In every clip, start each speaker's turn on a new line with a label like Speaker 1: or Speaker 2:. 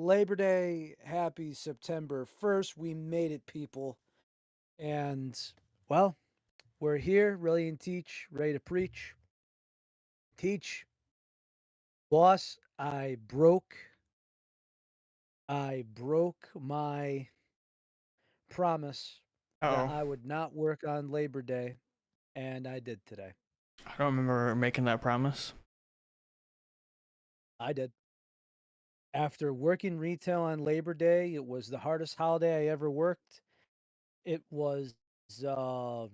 Speaker 1: Labor Day, happy September 1st. We made it, people. And, well, we're here, ready and teach, ready to preach. Teach. Boss, I broke my promise that
Speaker 2: Oh,
Speaker 1: I would not work on Labor Day, and I did today.
Speaker 2: I don't remember making that promise.
Speaker 1: I did. After working retail on Labor Day, it was the hardest holiday I ever worked. It was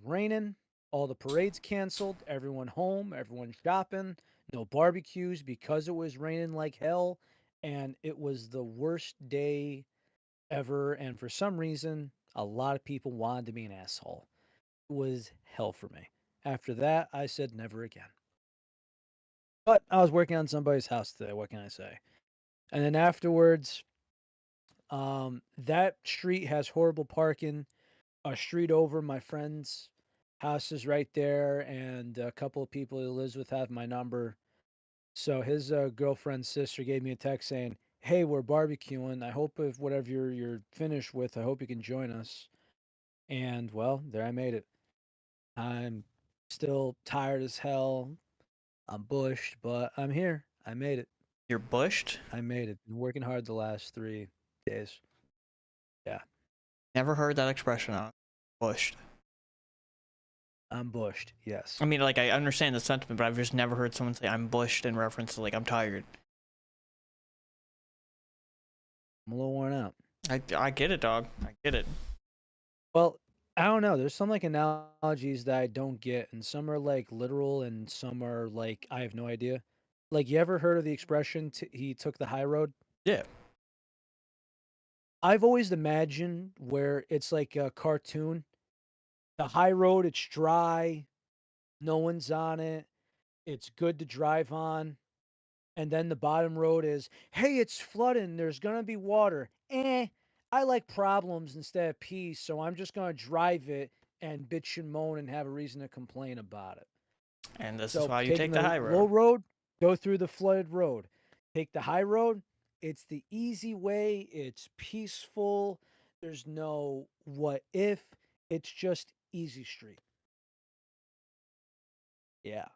Speaker 1: raining, all the parades canceled, everyone home, everyone shopping, no barbecues because it was raining like hell, and it was the worst day ever. And for some reason, a lot of people wanted to be an asshole. It was hell for me. After that, I said never again. But I was working on somebody's house today. What can I say? And then afterwards, that street has horrible parking. A street over, my friend's house is right there, and a couple of people he lives with have my number. So his girlfriend's sister gave me a text saying, "Hey, we're barbecuing. I hope if whatever you're finished with, I hope you can join us." And well, there I made it. I'm still tired as hell. I'm bushed, but I'm here. I made it.
Speaker 2: You're bushed?
Speaker 1: I made it. Been working hard the last 3 days. Yeah,
Speaker 2: Never heard that expression on bushed.
Speaker 1: I'm bushed. Yes,
Speaker 2: I mean, like, I understand the sentiment, but I've just never heard someone say I'm bushed in reference to, like, I'm tired.
Speaker 1: I'm a little worn out.
Speaker 2: I get it, dog. I get it.
Speaker 1: Well, I don't know. There's some like analogies that I don't get, and some are like literal, and some are like I have no idea. Like, you ever heard of the expression "he took the high road"?
Speaker 2: Yeah.
Speaker 1: I've always imagined where it's like a cartoon. The high road, it's dry, no one's on it, it's good to drive on, and then the bottom road is, "Hey, it's flooding. There's gonna be water. I like problems instead of peace, so I'm just gonna drive it and bitch and moan and have a reason to complain about it."
Speaker 2: And this is
Speaker 1: So
Speaker 2: why you
Speaker 1: taking
Speaker 2: take the
Speaker 1: the
Speaker 2: high
Speaker 1: low
Speaker 2: road.
Speaker 1: road, go through the flooded road. Take the high road. It's the easy way. It's peaceful. There's no what if. It's just easy street. Yeah.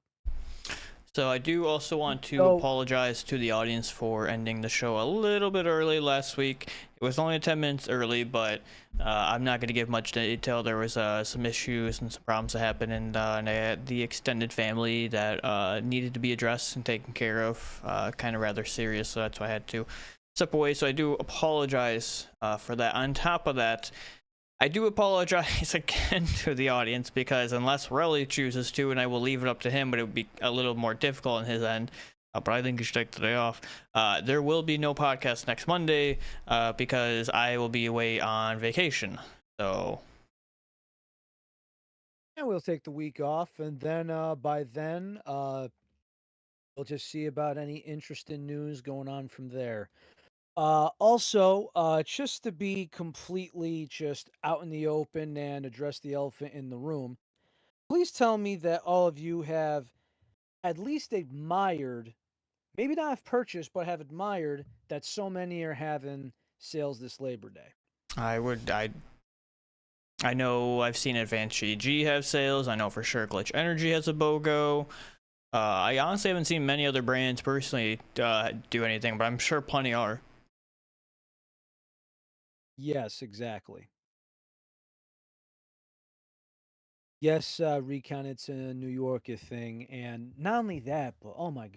Speaker 2: So I do also want to
Speaker 1: So
Speaker 2: apologize to the audience for ending the show a little bit early last week. It was only 10 minutes early, but I'm not going to give much detail. There was some issues and some problems that happened in the extended family that needed to be addressed and taken care of, kind of rather serious, so that's why I had to step away. So I do apologize for that. On top of that, I do apologize again to the audience because unless Relly chooses to, and I will leave it up to him, but it would be a little more difficult on his end. But I think you should take the day off. There will be no podcast next Monday because I will be away on vacation. So,
Speaker 1: yeah, we'll take the week off, and then by then we'll just see about any interesting news going on from there. Also, just to be completely just out in the open and address the elephant in the room, please tell me that all of you have at least admired, maybe not have purchased, but have admired that so many are having sales this Labor Day.
Speaker 2: I would I know I've seen Advanced GG have sales. I know for sure Glitch Energy has a BOGO. I honestly haven't seen many other brands personally do anything, but I'm sure plenty are.
Speaker 1: Yes, exactly. Yes, Recon, it's a New Yorker thing, and not only that, but oh my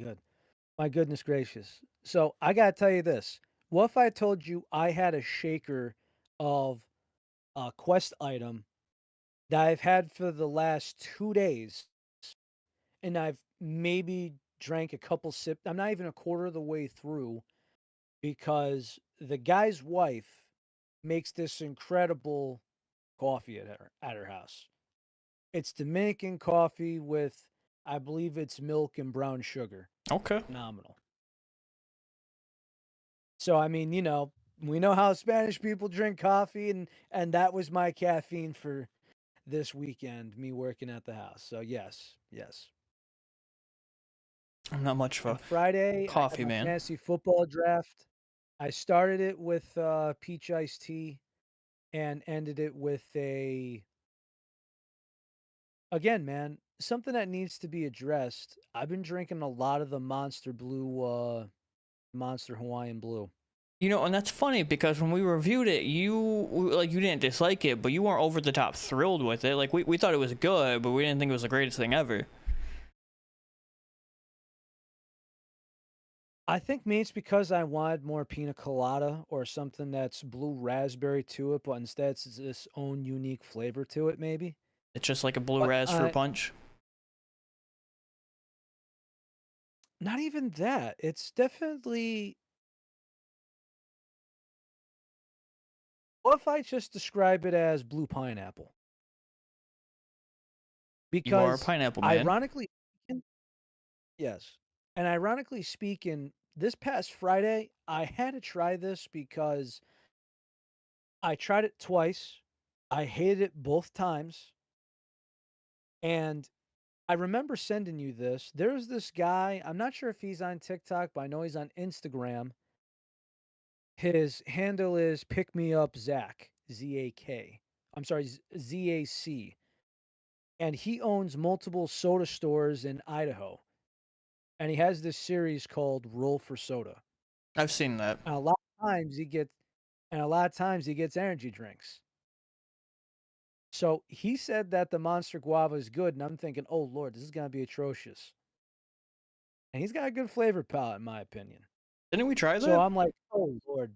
Speaker 1: goodness gracious. So I gotta tell you this: what if I told you I had a shaker of a quest item that I've had for the last 2 days, and I've maybe drank a couple sips. I'm not even a quarter of the way through because the guy's wife makes this incredible coffee at her house. It's Dominican coffee with, I believe it's milk and brown sugar.
Speaker 2: Okay.
Speaker 1: Phenomenal. So I mean, we know how Spanish people drink coffee, and that was my caffeine for this weekend, me working at the house. So yes, yes.
Speaker 2: I'm not much of
Speaker 1: And
Speaker 2: a
Speaker 1: Friday, I had
Speaker 2: coffee
Speaker 1: my
Speaker 2: man.
Speaker 1: fantasy football draft. I started it with peach iced tea and ended it with a again, man, something that needs to be addressed. I've been drinking a lot of the Monster Blue, Monster Hawaiian Blue.
Speaker 2: You know, and that's funny because when we reviewed it, you didn't dislike it, but you weren't over the top thrilled with it. Like we thought it was good, but we didn't think it was the greatest thing ever.
Speaker 1: I think maybe it's because I wanted more pina colada or something that's blue raspberry to it, but instead it's its own unique flavor to it, maybe.
Speaker 2: It's just like a blue
Speaker 1: But
Speaker 2: raz fruit punch.
Speaker 1: not even that. It's definitely. What if I just describe it as blue pineapple?
Speaker 2: You are a
Speaker 1: Because
Speaker 2: pineapple man.
Speaker 1: ironically, yes, and ironically speaking, this past Friday I had to try this because I tried it twice. I hated it both times, and I remember sending you this. There's this guy, I'm not sure if he's on TikTok, but I know he's on Instagram. His handle is pick me up Zach, Z-A-K. I'm sorry, Z-A-C. And he owns multiple soda stores in Idaho. And he has this series called Roll for Soda.
Speaker 2: I've seen that.
Speaker 1: And a lot of times he gets energy drinks. So he said that the Monster Guava is good, and I'm thinking, oh Lord, this is gonna be atrocious. And he's got a good flavor palette, in my opinion.
Speaker 2: Didn't we try
Speaker 1: So
Speaker 2: that?
Speaker 1: I'm like, "Oh, Lord."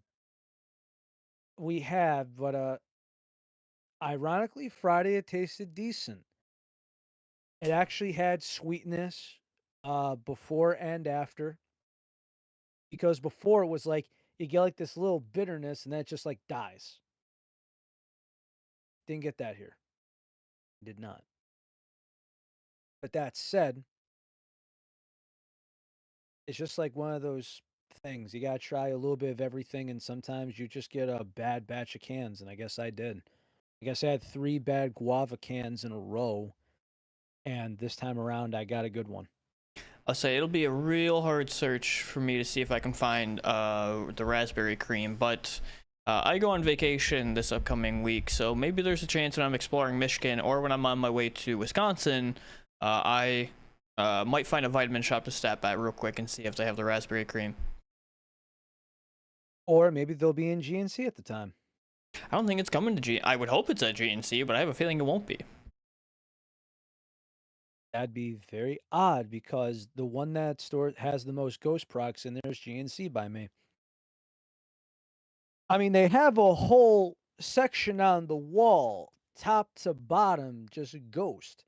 Speaker 1: We have, but, ironically, Friday it tasted decent. It actually had sweetness, before and after, because before it was like, you get, like, this little bitterness, and then it just, like, dies. Didn't get that here. Did not. But that said, it's just like one of those things, you gotta try a little bit of everything, and sometimes you just get a bad batch of cans, and I guess I did. I guess I had 3 bad guava cans in a row, and this time around, I got a good one.
Speaker 2: I'll say it'll be a real hard search for me to see if I can find the raspberry cream, but I go on vacation this upcoming week, so maybe there's a chance when I'm exploring Michigan or when I'm on my way to Wisconsin, I might find a vitamin shop to stop at real quick and see if they have the raspberry cream.
Speaker 1: Or maybe they'll be in GNC at the time.
Speaker 2: I don't think it's coming to G. I would hope it's at GNC, but I have a feeling it won't be.
Speaker 1: That'd be very odd because the one that store has the most ghost procs in there is GNC by me. I mean, they have a whole section on the wall, top to bottom, just ghost.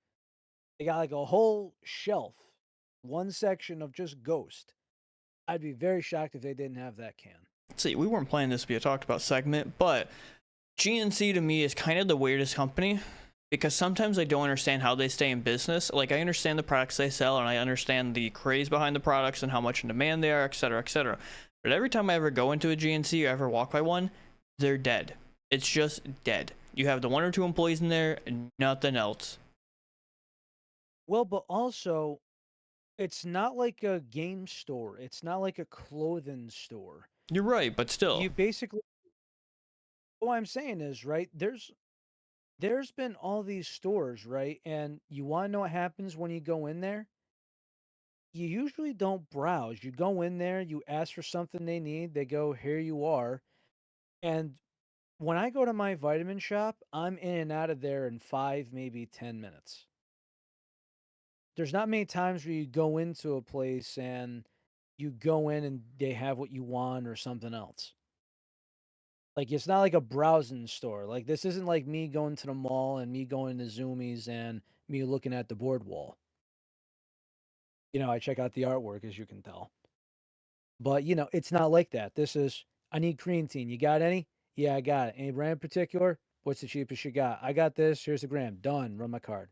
Speaker 1: They got like a whole shelf, one section of just ghost. I'd be very shocked if they didn't have that can.
Speaker 2: Let's see, we weren't planning this to be a talked about segment, but GNC to me is kind of the weirdest company because sometimes I don't understand how they stay in business. Like, I understand the products they sell and I understand the craze behind the products and how much in demand they are, etc., etc. But every time I ever go into a GNC or ever walk by one, they're dead. It's just dead. You have the one or two employees in there and nothing else.
Speaker 1: Well, but also, it's not like a game store. It's not like a clothing store.
Speaker 2: You're right, but still.
Speaker 1: You basically, what I'm saying is, right, there's been all these stores, right? And you want to know what happens when you go in there? You usually don't browse. You go in there, you ask for something they need, they go, "Here you are." And when I go to my vitamin shop, I'm in and out of there in 5, maybe 10 minutes. There's not many times where you go into a place and you go in and they have what you want or something else. Like, it's not like a browsing store. Like, this isn't like me going to the mall and me going to Zoomies and me looking at the board wall. I check out the artwork, as you can tell. But, it's not like that. This is, I need creatine. You got any? Yeah, I got it. Any brand in particular? What's the cheapest you got? I got this. Here's a gram. Done. Run my card.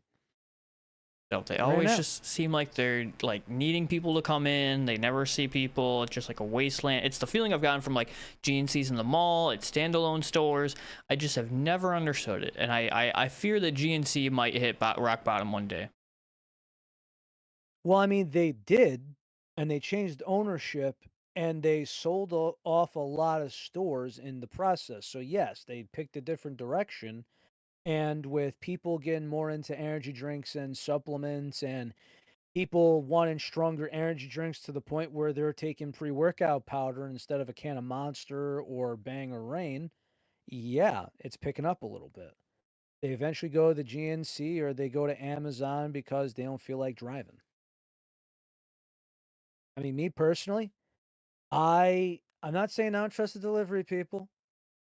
Speaker 2: Don't they
Speaker 1: Ran
Speaker 2: always
Speaker 1: out.
Speaker 2: just seem like they're like needing people to come in? They never see people. It's just like a wasteland. It's the feeling I've gotten from like GNCs in the mall. It's standalone stores. I just have never understood it, and I fear that GNC might hit rock bottom one day.
Speaker 1: Well, I mean, they did, and they changed ownership and they sold off a lot of stores in the process. So yes, they picked a different direction. And with people getting more into energy drinks and supplements, and people wanting stronger energy drinks to the point where they're taking pre-workout powder instead of a can of Monster or Bang or Rain, yeah, it's picking up a little bit. They eventually go to the GNC or they go to Amazon because they don't feel like driving. I mean, me personally, I'm not saying I don't trust the delivery people,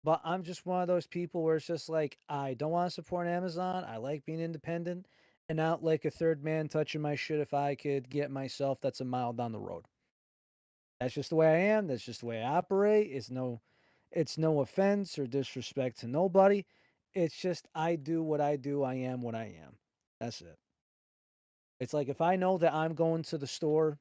Speaker 1: but I'm just one of those people where it's just like I don't want to support Amazon. I like being independent and not like a third man touching my shit if I could get myself that's a mile down the road. That's just the way I am. That's just the way I operate. It's no offense or disrespect to nobody. It's just I do what I do. I am what I am. That's it. It's like if I know that I'm going to the store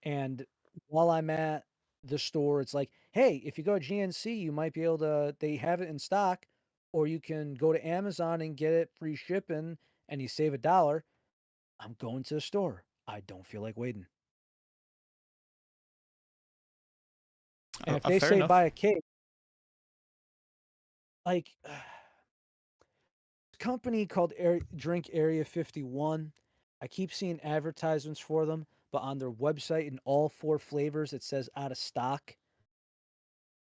Speaker 1: and while I'm at the store, it's like, hey, if you go to GNC, you might be able to, they have it in stock, or you can go to Amazon and get it free shipping and you save $1. I'm going to the store. I don't feel like waiting. And if they
Speaker 2: Fair
Speaker 1: say buy
Speaker 2: enough.
Speaker 1: a cake, like company called Drink Area 51. I keep seeing advertisements for them, but on their website in all four flavors, it says out of stock.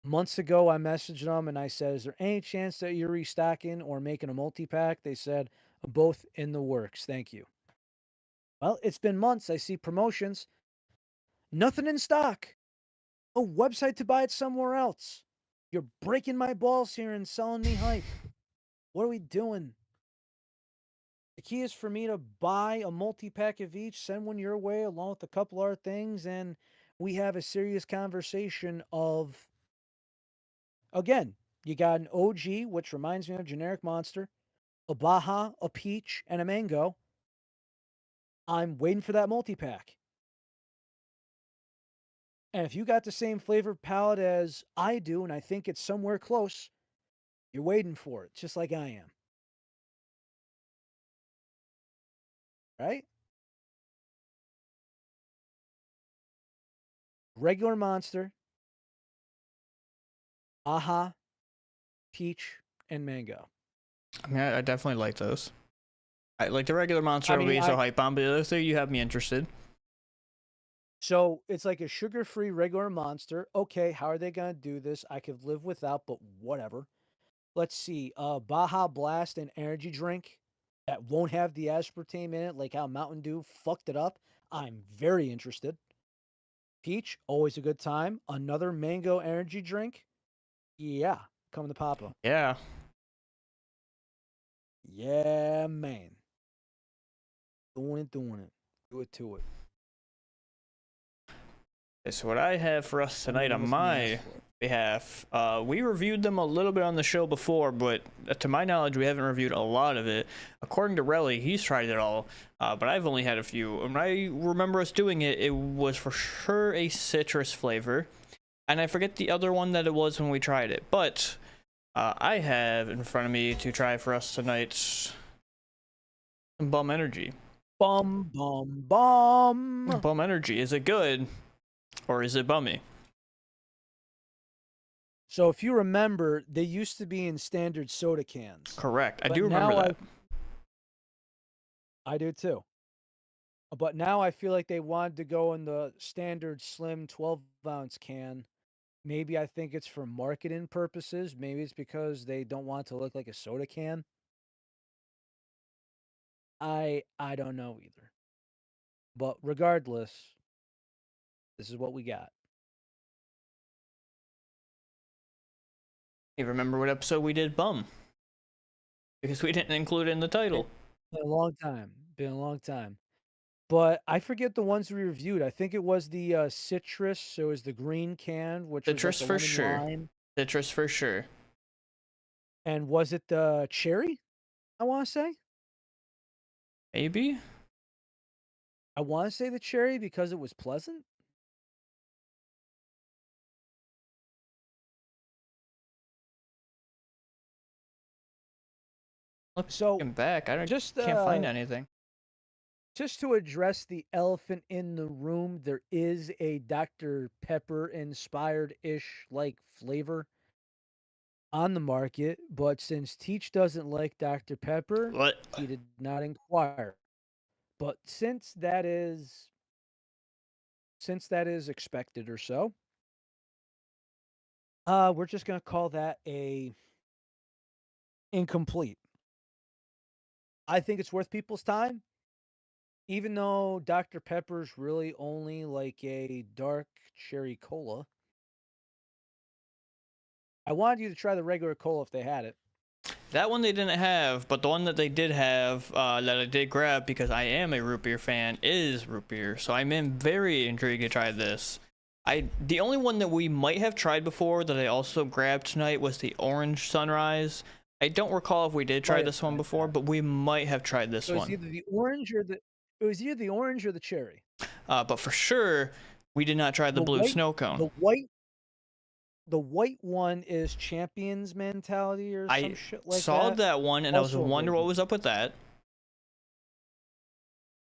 Speaker 1: Months ago, I messaged them and I said, is there any chance that you're restocking or making a multi pack? They said, both in the works. Thank you. Well, it's been months. I see promotions. Nothing in stock. A website to buy it somewhere else. You're breaking my balls here and selling me hype. What are we doing? The key is for me to buy a multi-pack of each, send one your way along with a couple other things, and we have a serious conversation of, again, you got an OG, which reminds me of generic monster, a Baja, a peach, and a mango. I'm waiting for that multi-pack. And if you got the same flavor palette as I do, and I think it's somewhere close, you're waiting for it, just like I am. Right? Regular monster, Aha, peach, and mango.
Speaker 2: I mean, I definitely like those. I like the regular monster
Speaker 1: I
Speaker 2: I'm
Speaker 1: mean,
Speaker 2: being so
Speaker 1: I
Speaker 2: hype on, but the other two you have me interested.
Speaker 1: So it's like a sugar-free regular monster. Okay, how are they gonna do this? I could live without, but whatever. Let's see. Baja Blast and energy drink that won't have the aspartame in it, like how Mountain Dew fucked it up. I'm very interested. Peach, always a good time. Another mango energy drink. Yeah, coming to Papa.
Speaker 2: Yeah.
Speaker 1: Yeah, man. Doing it. Do it to it.
Speaker 2: So what I have for us
Speaker 1: Let me
Speaker 2: tonight
Speaker 1: know
Speaker 2: on
Speaker 1: what's in the ass
Speaker 2: my
Speaker 1: for it.
Speaker 2: behalf, we reviewed them a little bit on the show before, but to my knowledge, we haven't reviewed a lot of it. According to Relly, he's tried it all, but I've only had a few. When I remember us doing it, it was for sure a citrus flavor, and I forget the other one that it was when we tried it. But I have in front of me to try for us tonight some Bum Energy.
Speaker 1: Bum bum bum.
Speaker 2: Bum Energy, is it good or is it bummy?
Speaker 1: So if you remember, they used to be in standard soda cans,
Speaker 2: Correct. I
Speaker 1: but
Speaker 2: do remember
Speaker 1: now I
Speaker 2: that.
Speaker 1: I do too. But now I feel like they wanted to go in the standard slim 12-ounce can. Maybe I think it's for marketing purposes. Maybe it's because they don't want it to look like a soda can. I don't know either. But regardless, this is what we got.
Speaker 2: You remember what episode we did Bum? Because we didn't include it in the
Speaker 1: It,
Speaker 2: title.
Speaker 1: been a long time. Been a long time. But I forget the ones we reviewed. I think it was the citrus. So it was the green can, which was like
Speaker 2: Citrus
Speaker 1: the
Speaker 2: for
Speaker 1: lemon
Speaker 2: sure.
Speaker 1: lime.
Speaker 2: Citrus for sure.
Speaker 1: And was it the cherry? I want to say.
Speaker 2: Maybe?
Speaker 1: I want to say the cherry because it was pleasant. So
Speaker 2: Looking back, I
Speaker 1: just
Speaker 2: can't find anything.
Speaker 1: just to address the elephant in the room, there is a Dr. Pepper inspired ish like flavor on the market, but since Teach doesn't like Dr. Pepper,
Speaker 2: What?
Speaker 1: he did not inquire. But since that is expected or so, we're just gonna call that a incomplete. I think it's worth people's time, even though Dr. Pepper's really only like a dark cherry cola. I wanted you to try the regular cola if they had it.
Speaker 2: That one they didn't have, but the one that they did have, that I did grab because I am a root beer fan, is root beer. So I'm very intrigued to try this. The only one that we might have tried before that I also grabbed tonight was the orange sunrise. I don't recall if we did try
Speaker 1: Might have
Speaker 2: this one
Speaker 1: tried
Speaker 2: before,
Speaker 1: that.
Speaker 2: but we might have tried
Speaker 1: It
Speaker 2: this
Speaker 1: was
Speaker 2: one.
Speaker 1: either the orange or the it was either the orange or the cherry.
Speaker 2: But for sure, we did not try the
Speaker 1: The
Speaker 2: blue
Speaker 1: white
Speaker 2: snow cone.
Speaker 1: the white the white one is champions mentality or some
Speaker 2: I
Speaker 1: shit like
Speaker 2: saw
Speaker 1: that.
Speaker 2: that one and I was
Speaker 1: Also a really
Speaker 2: wondering what
Speaker 1: good
Speaker 2: was
Speaker 1: one.
Speaker 2: up with that.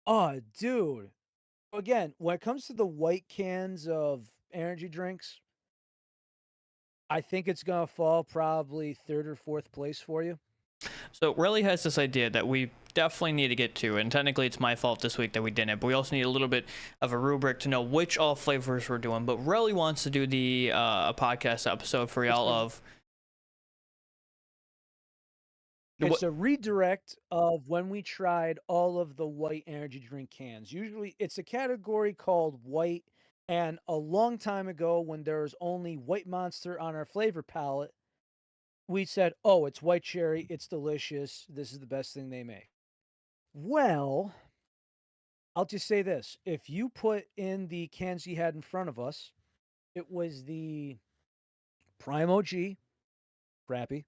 Speaker 1: Oh, dude. Again, when it comes to the white cans of energy drinks, I think it's gonna fall probably 3rd or 4th place for you.
Speaker 2: So Relly has this idea that we definitely need to get to, and technically it's my fault this week that we didn't, but we also need a little bit of a rubric to know which all flavors we're doing. But Relly wants to do the a podcast episode for
Speaker 1: It's
Speaker 2: y'all
Speaker 1: a
Speaker 2: of
Speaker 1: it's
Speaker 2: what.
Speaker 1: a redirect of when we tried all of the white energy drink cans. Usually it's a category called white, and a long time ago when there was only White Monster on our flavor palette, we said, "Oh, it's white cherry, it's delicious. This is the best thing they make." Well, I'll just say this, if you put in the cans you had in front of us, it was the Prime OG, crappy,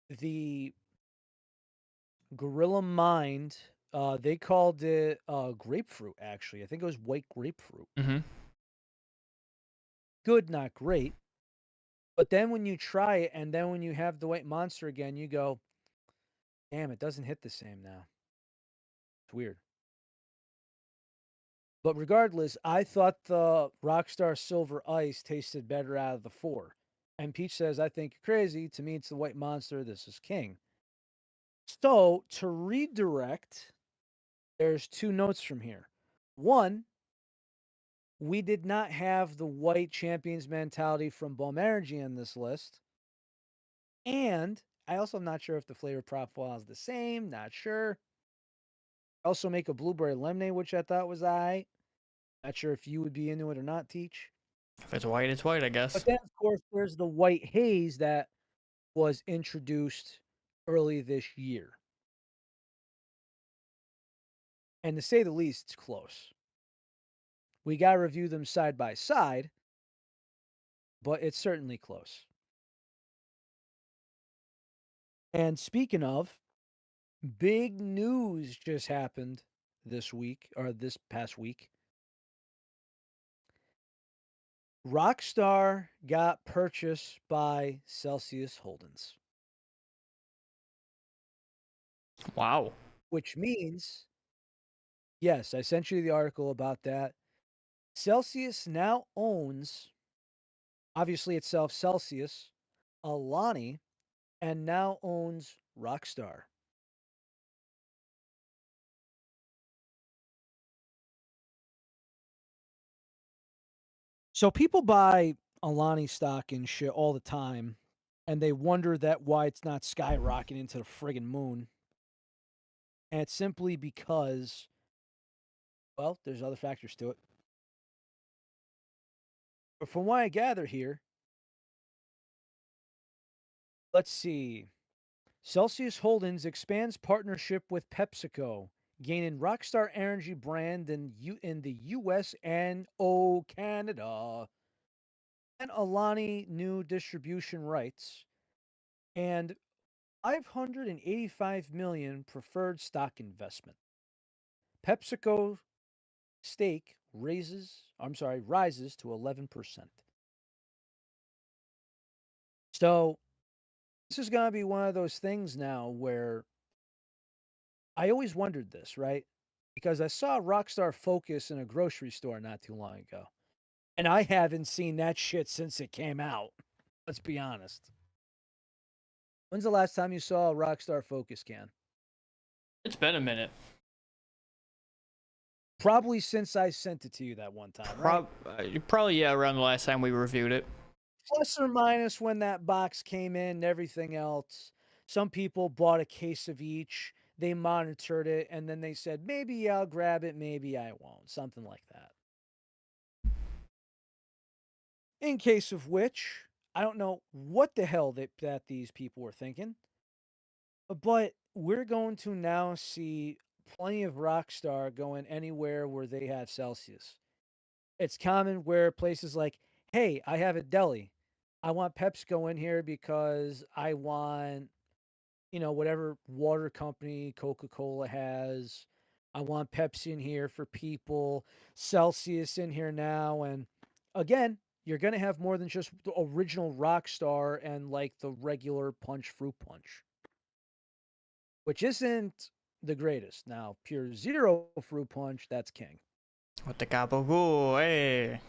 Speaker 1: the Gorilla Mind, they called it, grapefruit, actually. I think it was white grapefruit.
Speaker 2: Mm-hmm.
Speaker 1: Good, not great. But then when you try it and then when you have the white monster again, you go, "Damn, it doesn't hit the same now." It's weird. But regardless, I thought the Rockstar Silver Ice tasted better out of the 4. And Peach says, "I think you're crazy. To me, it's the white monster. This is king." So, to redirect, there's 2 notes from here. 1, we did not have the white champions mentality from Bomb Energy on this list. And I also am not sure if the flavor profile is the same. Not sure. Also make a blueberry lemonade, which I thought was alright. Not sure if you would be into it or not, Teach.
Speaker 2: If it's white, it's white, I
Speaker 1: But
Speaker 2: guess.
Speaker 1: then, of course, there's the white haze that was introduced early this year. And to say the least, it's close. We got to review them side by side, but it's certainly close. And speaking of, big news just happened this week or this past week. Rockstar got purchased by Celsius Holdings,
Speaker 2: Wow.
Speaker 1: which means, yes, I sent you the article about that. Celsius now owns, obviously itself, Celsius, Alani, and now owns Rockstar. So people buy Alani stock and shit all the time, and they wonder that why it's not skyrocketing into the friggin' moon. And it's simply because, well, there's other factors to it. But from what I gather here, let's see. Celsius Holdings expands partnership with PepsiCo, gaining Rockstar Energy brand in the US and Canada, and Alani new distribution rights, and 585 million preferred stock investment. PepsiCo stake rises to 11%. So, this is going to be one of those things now where I always wondered this, right? because I saw Rockstar Focus in a grocery store not too long ago. And I haven't seen that shit since it came out. Let's be honest. When's the last time you saw a Rockstar Focus can?
Speaker 2: It's been a minute.
Speaker 1: Probably since I sent it to you that one time, right?
Speaker 2: Probably yeah, around the last time we reviewed it.
Speaker 1: Plus or minus when that box came in and everything else. Some people bought a case of each. They monitored it and then they said, maybe I'll grab it, maybe I won't. Something like that. In case of which, I don't know what the hell that these people were thinking, but we're going to now see plenty of Rockstar going anywhere where they have Celsius. It's common where places like, hey, I have a deli. I want PepsiCo in here because I want, whatever water company Coca Cola has. I want Pepsi in here for people, Celsius in here now. And again, you're going to have more than just the original Rockstar and like the regular Fruit Punch, which isn't the greatest. Now, Pure Zero Fruit Punch, that's king.
Speaker 2: With the gabagool, hey.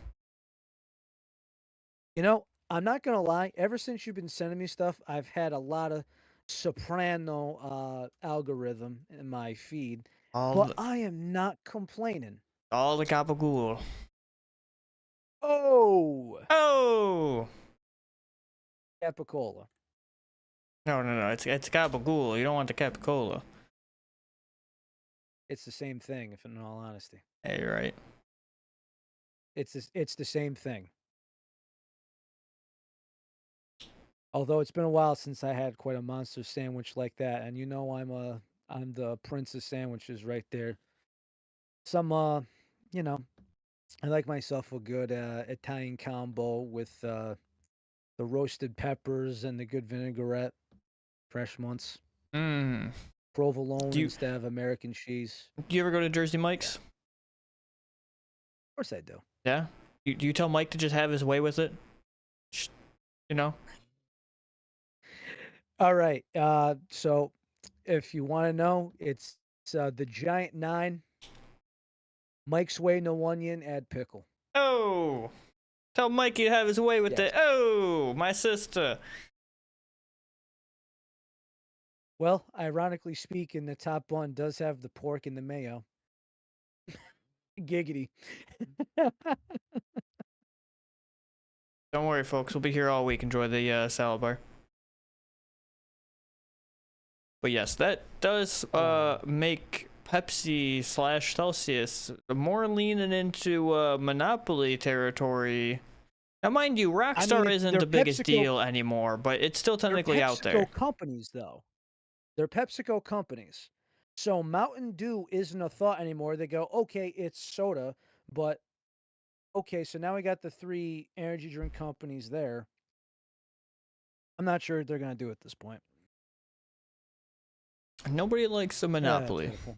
Speaker 1: I'm not gonna lie. Ever since you've been sending me stuff, I've had a lot of soprano algorithm in my feed,
Speaker 2: All
Speaker 1: but
Speaker 2: the,
Speaker 1: I am not complaining.
Speaker 2: all the gabagool.
Speaker 1: Oh,
Speaker 2: Oh!
Speaker 1: Capicola.
Speaker 2: No, no, no. It's gabagool. You don't want the capicola.
Speaker 1: It's the same thing, if in all honesty.
Speaker 2: Hey, you're right.
Speaker 1: It's the same thing. Although it's been a while since I had quite a monster sandwich like that, and I'm the prince of sandwiches right there. Some you know, I like myself a good Italian combo with the roasted peppers and the good vinaigrette, fresh ones,
Speaker 2: Mmm.
Speaker 1: provolone
Speaker 2: Do you
Speaker 1: instead of American cheese.
Speaker 2: do you ever go to Jersey
Speaker 1: Yeah,
Speaker 2: Mike's?
Speaker 1: of course I do.
Speaker 2: Yeah. Do you tell Mike to just have his way with it? You know.
Speaker 1: All right. So if you want to know, it's the Giant Nine, Mike's Way, no onion, add pickle.
Speaker 2: Oh. Tell Mikey to have his way with
Speaker 1: Yes.
Speaker 2: it. Oh, my sister.
Speaker 1: Well, ironically speaking, the top bun does have the pork and the mayo. Giggity.
Speaker 2: Don't worry, folks. We'll be here all week. Enjoy the salad bar. But yes, that does
Speaker 1: Oh,
Speaker 2: make Pepsi slash Celsius more leaning into monopoly territory. Now, mind you,
Speaker 1: I mean,
Speaker 2: Rockstar isn't
Speaker 1: they're
Speaker 2: the biggest
Speaker 1: PepsiCo.
Speaker 2: deal anymore, but it's still
Speaker 1: They're
Speaker 2: technically out there.
Speaker 1: PepsiCo companies, though. They're PepsiCo companies. So Mountain Dew isn't a thought anymore. They go, okay, it's soda, but okay, so now we got the three energy drink companies there. I'm not sure what they're going to do at this point.
Speaker 2: Nobody likes a monopoly.
Speaker 1: Pitiful.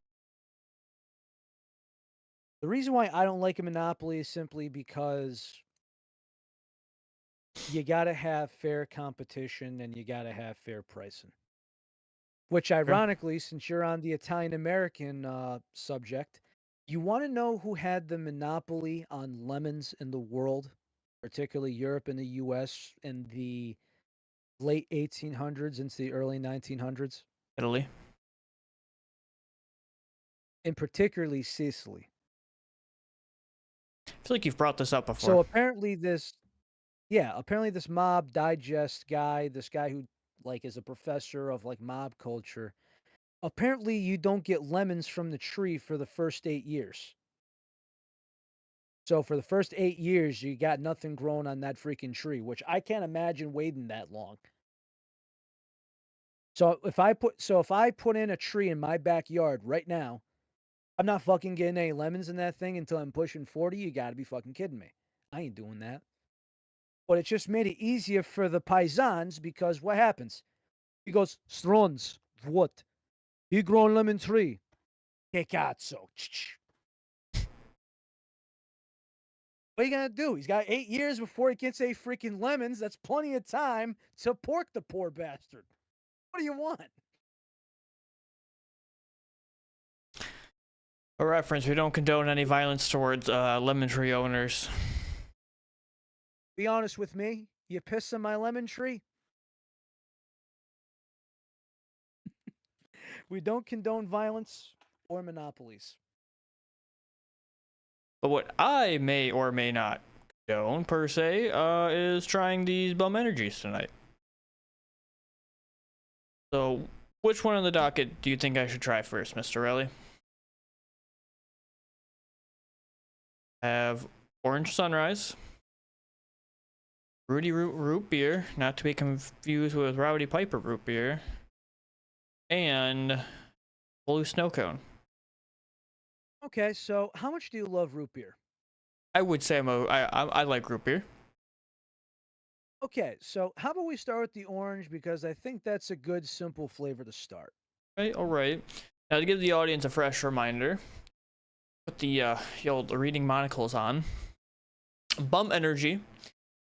Speaker 1: The reason why I don't like a monopoly is simply because you got to have fair competition and you got to have fair pricing. Which,
Speaker 2: Okay.
Speaker 1: ironically, since you're on the Italian American subject, you want to know who had the monopoly on lemons in the world, particularly Europe and the US in the late 1800s into the early 1900s,
Speaker 2: Italy.
Speaker 1: and particularly Sicily.
Speaker 2: I feel like you've brought this up
Speaker 1: So
Speaker 2: before.
Speaker 1: apparently this Mob Digest guy, this guy who like is a professor of like mob culture, apparently you don't get lemons from the tree for the first 8 years. So for the first 8 years, you got nothing growing on that freaking tree, which I can't imagine waiting that long. So if I put in a tree in my backyard right now, I'm not fucking getting any lemons in that thing until I'm pushing 40. You got to be fucking kidding me. I ain't doing that. But it just made it easier for the paisans because what happens? He goes, Strons, what? You growing lemon tree? Que cazzo. What are you gonna do? He's got 8 years before he gets a freaking lemons. That's plenty of time to pork the poor bastard. What do you want?
Speaker 2: A reference: we don't condone any violence towards lemon tree owners.
Speaker 1: Be honest with me. You piss in my lemon tree? We don't condone violence or monopolies.
Speaker 2: But what I may or may not condone per se is trying these bum energies tonight. So, which one on the docket do you think I should try first, Mr. Relly? I have Orange Sunrise, Rudy Root Beer, not to be confused with Rowdy Piper Root Beer, and Blue Snow Cone.
Speaker 1: Okay, so how much do you love root beer?
Speaker 2: I would say I like root beer.
Speaker 1: Okay, so how about we start with the orange because I think that's a good simple flavor to start.
Speaker 2: Right, all right. Now to give the audience a fresh reminder, put the old reading monocles on. Bum Energy.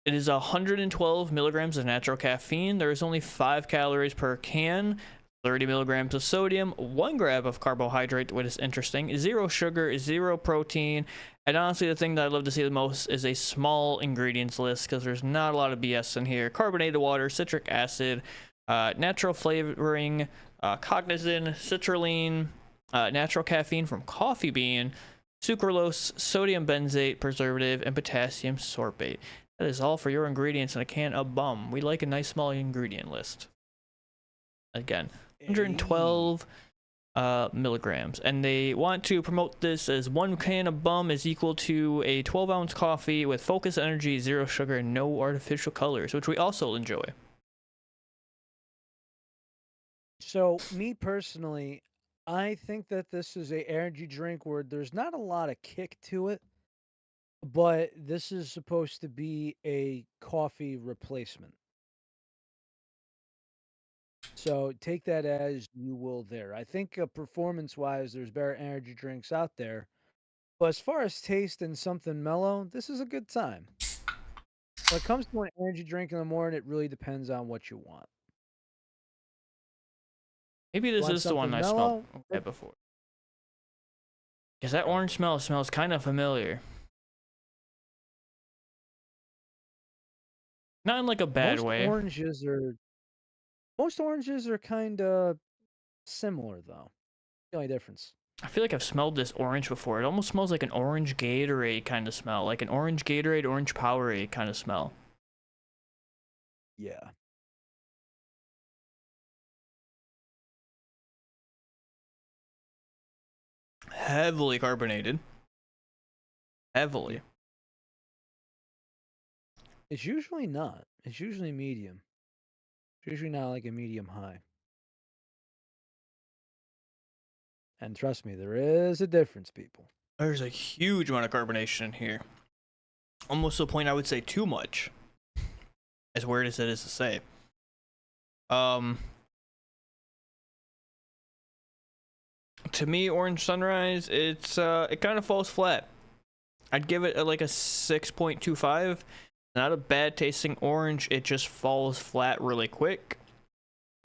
Speaker 2: It is 112 milligrams of natural caffeine. There is only 5 calories per can, 30 milligrams of sodium, 1 gram of carbohydrate, which is interesting, 0 sugar, 0 protein. And honestly, the thing that I love to see the most is a small ingredients list because there's not a lot of BS in here. Carbonated water, citric acid, natural flavoring, cognizin, citrulline, natural caffeine from coffee bean, sucralose, sodium benzoate preservative, and potassium sorbate. That is all for your ingredients in a can of Bum. We like a nice small ingredient list. Again,
Speaker 1: Hey.
Speaker 2: 112 milligrams. And they want to promote this as 1 can of Bum is equal to a 12-ounce coffee with focus energy, 0 sugar, and no artificial colors, which we also enjoy.
Speaker 1: So, me personally, I think that this is a energy drink where there's not a lot of kick to it, but this is supposed to be a coffee replacement. So take that as you will there. I think performance-wise, there's better energy drinks out there. But as far as taste and something mellow, this is a good time. When it comes to an energy drink in the morning, it really depends on what you want.
Speaker 2: Maybe
Speaker 1: You
Speaker 2: this
Speaker 1: want
Speaker 2: is the one
Speaker 1: something
Speaker 2: I smelled
Speaker 1: mellow?
Speaker 2: at before. Because that
Speaker 1: Yeah.
Speaker 2: orange smell smells kind of familiar. Not in like a bad
Speaker 1: Most
Speaker 2: way.
Speaker 1: oranges are most oranges are kind of similar though. The only difference.
Speaker 2: I feel like I've smelled this orange before. It almost smells like an orange Gatorade kind of smell. Like an orange Gatorade, orange Powerade kind of smell.
Speaker 1: Yeah.
Speaker 2: Heavily carbonated.
Speaker 1: Yeah.
Speaker 2: Heavily.
Speaker 1: It's usually not. It's usually medium. It's usually not like a medium high. And trust me, there is a difference, people.
Speaker 2: There's a huge amount of carbonation in here. Almost to the point I would say too much. As weird as it is to say. Um, to me, Orange Sunrise, it kind of falls flat. I'd give it like a 6.25. Not a bad tasting orange. It just falls flat really quick.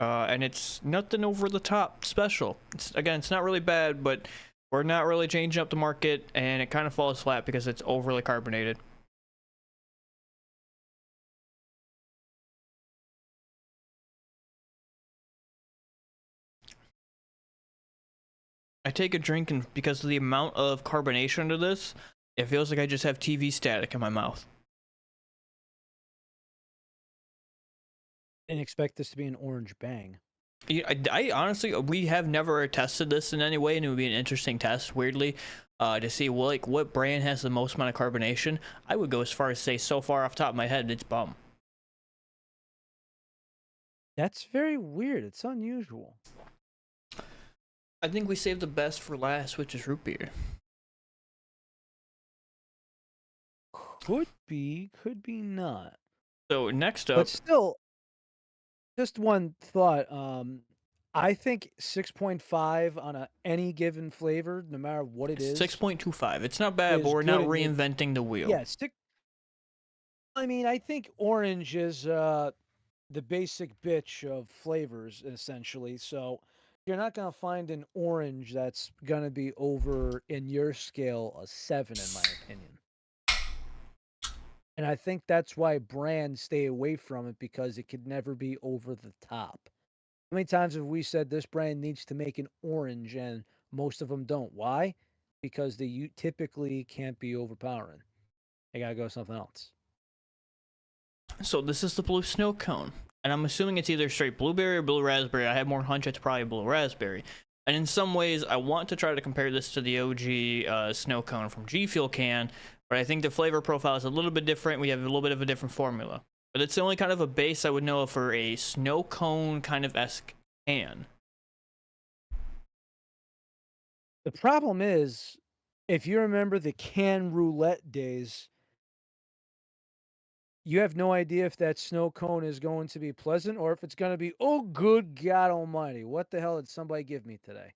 Speaker 2: And it's nothing over the top special. It's not really bad, but we're not really changing up the market, and it kind of falls flat because it's overly carbonated. I take a drink, and because of the amount of carbonation to this, it feels like I just have TV static in my mouth.
Speaker 1: Didn't expect this to be an orange bang.
Speaker 2: I honestly, we have never tested this in any way, and it would be an interesting test, weirdly, to see what brand has the most amount of carbonation. I would go as far as say, so far off the top of my head, it's Bum.
Speaker 1: That's very weird. It's unusual.
Speaker 2: I think we saved the best for last, which is root beer.
Speaker 1: Could be not.
Speaker 2: So next
Speaker 1: But
Speaker 2: up,
Speaker 1: still, just one thought. I think 6.5 on any given flavor, no matter what it
Speaker 2: it's
Speaker 1: is
Speaker 2: 6.25. It's not bad, but
Speaker 1: is
Speaker 2: we're not
Speaker 1: good.
Speaker 2: reinventing the wheel.
Speaker 1: Yeah, stick. I mean, I think orange is the basic bitch of flavors, essentially. So You're not gonna find an orange that's gonna be over in your scale a 7, in my opinion. And I think that's why brands stay away from it because it could never be over the top. How many times have we said this brand needs to make an orange and most of them don't? Why? Because they typically can't be overpowering. They gotta go something else.
Speaker 2: So this is the blue snow cone, and I'm assuming it's either straight blueberry or blue raspberry. I have more hunch it's probably blue raspberry. And in some ways, I want to try to compare this to the OG snow cone from G Fuel can, but I think the flavor profile is a little bit different. We have a little bit of a different formula, but it's the only kind of a base I would know of for a snow cone kind of esque can.
Speaker 1: The problem is, if you remember the can roulette days, you have no idea if that snow cone is going to be pleasant or if it's going to be, oh, good God Almighty, what the hell did somebody give me today?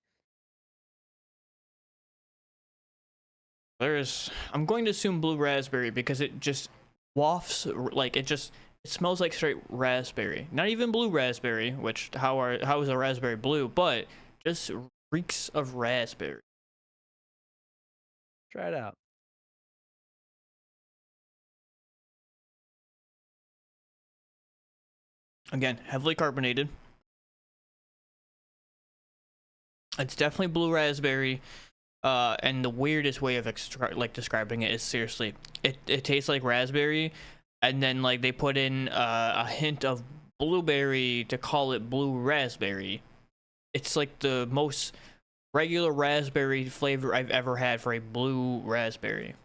Speaker 2: I'm going to assume blue raspberry because it just wafts like it smells like straight raspberry. Not even blue raspberry, which how is a raspberry blue, but just reeks of raspberry.
Speaker 1: Try it out.
Speaker 2: Again, heavily carbonated. It's definitely blue raspberry. And the weirdest way of describing it is seriously, it tastes like raspberry, and then like they put in a hint of blueberry to call it blue raspberry. It's like the most regular raspberry flavor I've ever had for a blue raspberry.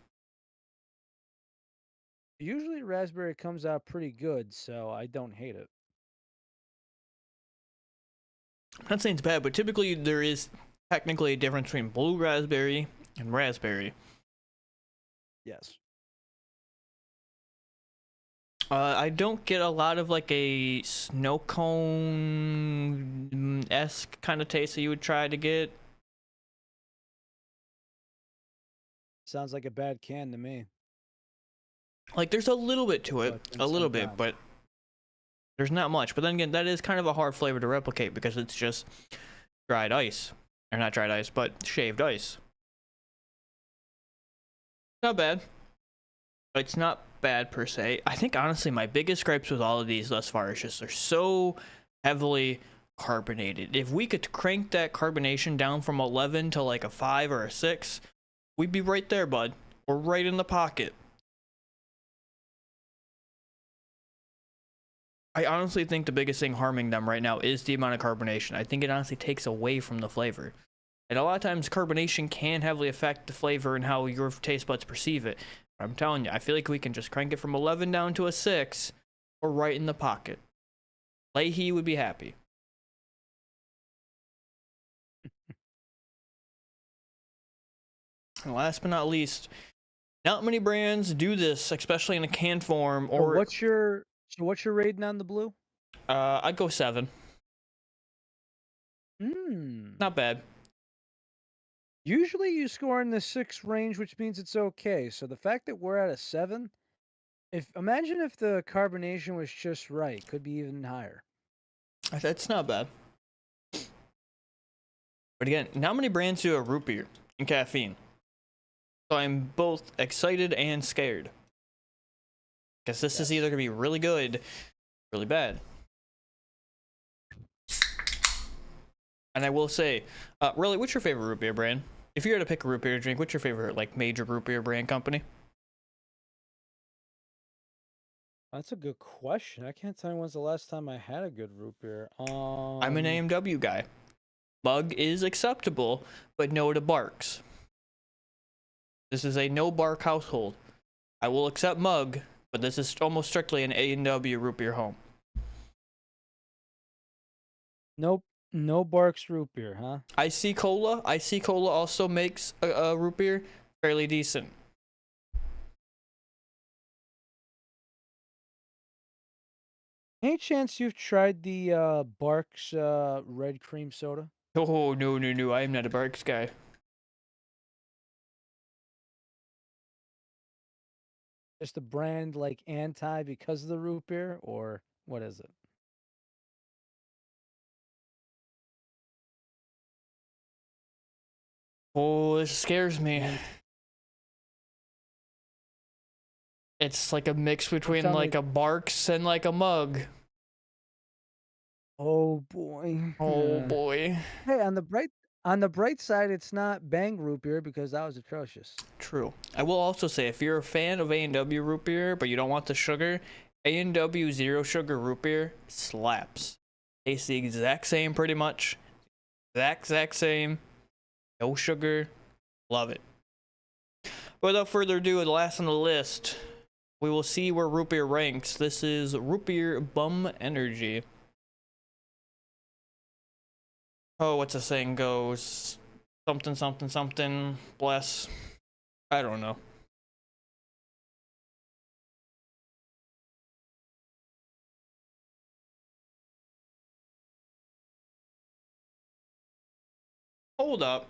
Speaker 1: Usually raspberry comes out pretty good, so I don't hate it.
Speaker 2: I'm not saying it's bad, but typically there is technically a difference between blue raspberry and raspberry.
Speaker 1: Yes.
Speaker 2: I don't get a lot of like a snow cone esque kind of taste that you would try to get.
Speaker 1: Sounds like a bad can to me,
Speaker 2: Like there's a little bit to it,
Speaker 1: but at the
Speaker 2: a little
Speaker 1: same
Speaker 2: bit,
Speaker 1: time.
Speaker 2: but there's not much. But then again, that is kind of a hard flavor to replicate because it's just dried ice, or not dried ice, but shaved ice. Not bad. It's not bad per se. I think honestly, my biggest gripes with all of these thus far is just they're so heavily carbonated. If we could crank that carbonation down from 11 to like a 5 or a 6, we'd be right there, bud. We're right in the pocket. I honestly think the biggest thing harming them right now is the amount of carbonation. I think it honestly takes away from the flavor. And a lot of times carbonation can heavily affect the flavor and how your taste buds perceive it. But I'm telling you, I feel like we can just crank it from 11 down to a 6. Or right in the pocket. Leahy would be happy. And last but not least, not many brands do this, especially in a can form.
Speaker 1: So
Speaker 2: Or
Speaker 1: what's your rating on the blue?
Speaker 2: I'd go 7.
Speaker 1: Hmm.
Speaker 2: Not bad.
Speaker 1: Usually you score in the 6 range, which means it's okay. So the fact that we're at a 7, if imagine if the carbonation was just right, could be even higher.
Speaker 2: That's not bad. But again, not many brands do a root beer and caffeine. So I'm both excited and scared. Because this is
Speaker 1: Yes.
Speaker 2: either going to be really good, really bad. And I will say, really, what's your favorite root beer brand? If you were to pick a root beer drink, what's your favorite like major root beer brand company?
Speaker 1: That's a good question. I can't tell you when's the last time I had a good root beer.
Speaker 2: I'm an AMW guy. Bug is acceptable, but no to Barks. This is a no bark household. I will accept Mug, but this is almost strictly an A&W root beer home.
Speaker 1: Nope. No Barks root beer, huh?
Speaker 2: IC Cola. IC Cola also makes a root beer fairly decent.
Speaker 1: Any chance you've tried the Barks red cream soda?
Speaker 2: Oh, no, no, no. I am not a Barks guy.
Speaker 1: Just a brand like anti because of the root beer, or what is it?
Speaker 2: Oh, this scares me.
Speaker 1: And
Speaker 2: It's like a mix
Speaker 1: don't
Speaker 2: between
Speaker 1: tell me.
Speaker 2: like a Barks and like a mug.
Speaker 1: Oh boy.
Speaker 2: Oh boy.
Speaker 1: Hey, on the bright side, it's not Bang root beer because that was atrocious.
Speaker 2: True. I will also say, if you're a fan of A&W root beer, but you don't want the sugar, A&W zero sugar root beer slaps. Tastes the exact same, pretty much. Exact same. No sugar. Love it. But without further ado, the last on the list, we will see where root beer ranks. This is root beer Bum Energy. Oh, what's the saying goes? Something, something, something. Bless. I don't know. Hold up.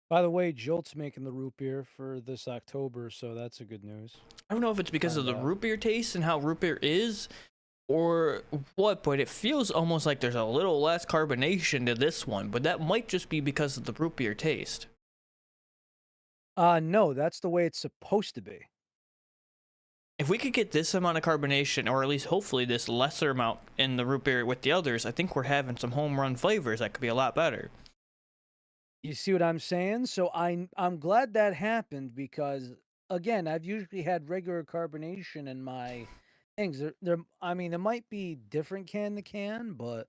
Speaker 1: By the way, Jolt's making the root beer for this October, so that's a good news.
Speaker 2: I don't know if it's because of
Speaker 1: Find
Speaker 2: the
Speaker 1: out.
Speaker 2: root beer taste and how root beer is, or what, but it feels almost like there's a little less carbonation to this one, but that might just be because of the root beer taste.
Speaker 1: No, that's the way it's supposed to be.
Speaker 2: If we could get this amount of carbonation, or at least hopefully this lesser amount in the root beer with the others, I think we're having some home run flavors that could be a lot better.
Speaker 1: You see what I'm saying? So I'm glad that happened because again, I've usually had regular carbonation in my things. I mean, it might be different can to can, but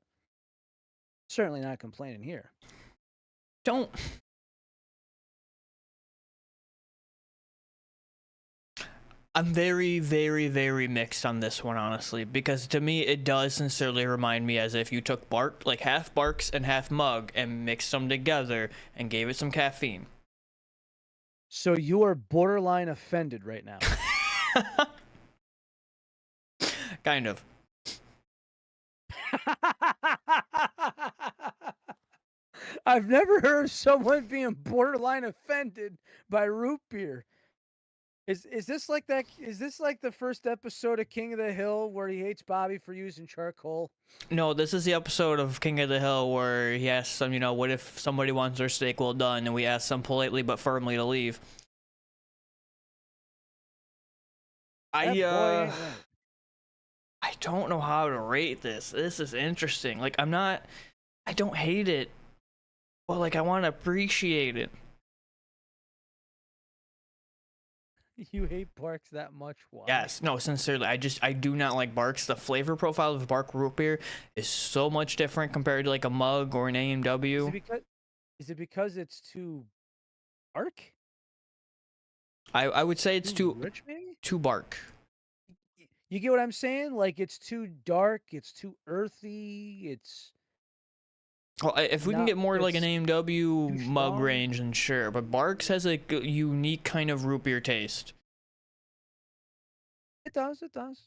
Speaker 1: certainly not complaining here.
Speaker 2: Don't. I'm very mixed on this one, honestly, because to me it does sincerely remind me as if you took bark, like half Barks and half Mug, and mixed them together and gave it some caffeine.
Speaker 1: So you are borderline offended right now.
Speaker 2: Kind of.
Speaker 1: I've never heard of someone being borderline offended by root beer. Is this like that? Is this like the first episode of King of the Hill where he hates Bobby for using charcoal?
Speaker 2: No, this is the episode of King of the Hill where he asks them, what if somebody wants their steak well done, and we ask them politely but firmly to leave. I
Speaker 1: That boy
Speaker 2: uh
Speaker 1: ain't right.
Speaker 2: I don't know how to rate this. This is interesting. Like I don't hate it, but like I want to appreciate it.
Speaker 1: You hate Barks that much? Why?
Speaker 2: Yes, no, sincerely, I do not like Barks. The flavor profile of Bark root beer is so much different compared to like a Mug or an
Speaker 1: Is
Speaker 2: A&W.
Speaker 1: it because is it because it's too dark?
Speaker 2: I would say it's
Speaker 1: Too
Speaker 2: too
Speaker 1: rich, maybe?
Speaker 2: too Bark.
Speaker 1: You get what I'm saying? Like it's too dark, it's too earthy, it's
Speaker 2: Well, if we can
Speaker 1: not
Speaker 2: get more like an
Speaker 1: it's
Speaker 2: A&W
Speaker 1: too
Speaker 2: Mug
Speaker 1: strong.
Speaker 2: range, then sure. But Barks has a unique kind of root beer taste.
Speaker 1: It does, it does.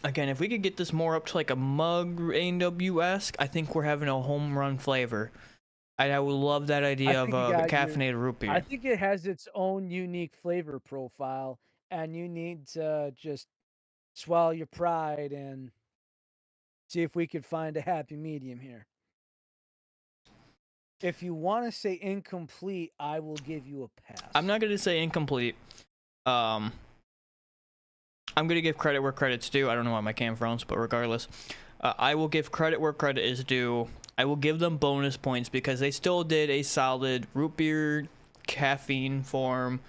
Speaker 2: Again, if we could get this more up to like a Mug A&W esque, I think we're having a home run flavor. I would love that
Speaker 1: I
Speaker 2: idea of
Speaker 1: think you
Speaker 2: a
Speaker 1: got your
Speaker 2: caffeinated root
Speaker 1: I
Speaker 2: beer.
Speaker 1: think it has its own unique flavor profile, and you need to just swallow your pride and see if we could find a happy medium here. If you want to say incomplete, I will give you a
Speaker 2: I'm
Speaker 1: pass.
Speaker 2: not gonna say incomplete. Um, I'm gonna give credit where credit's due. I don't know why my cam froze, but regardless, I will give credit where credit is due. I will give them bonus points because they still did a solid root beer caffeine form.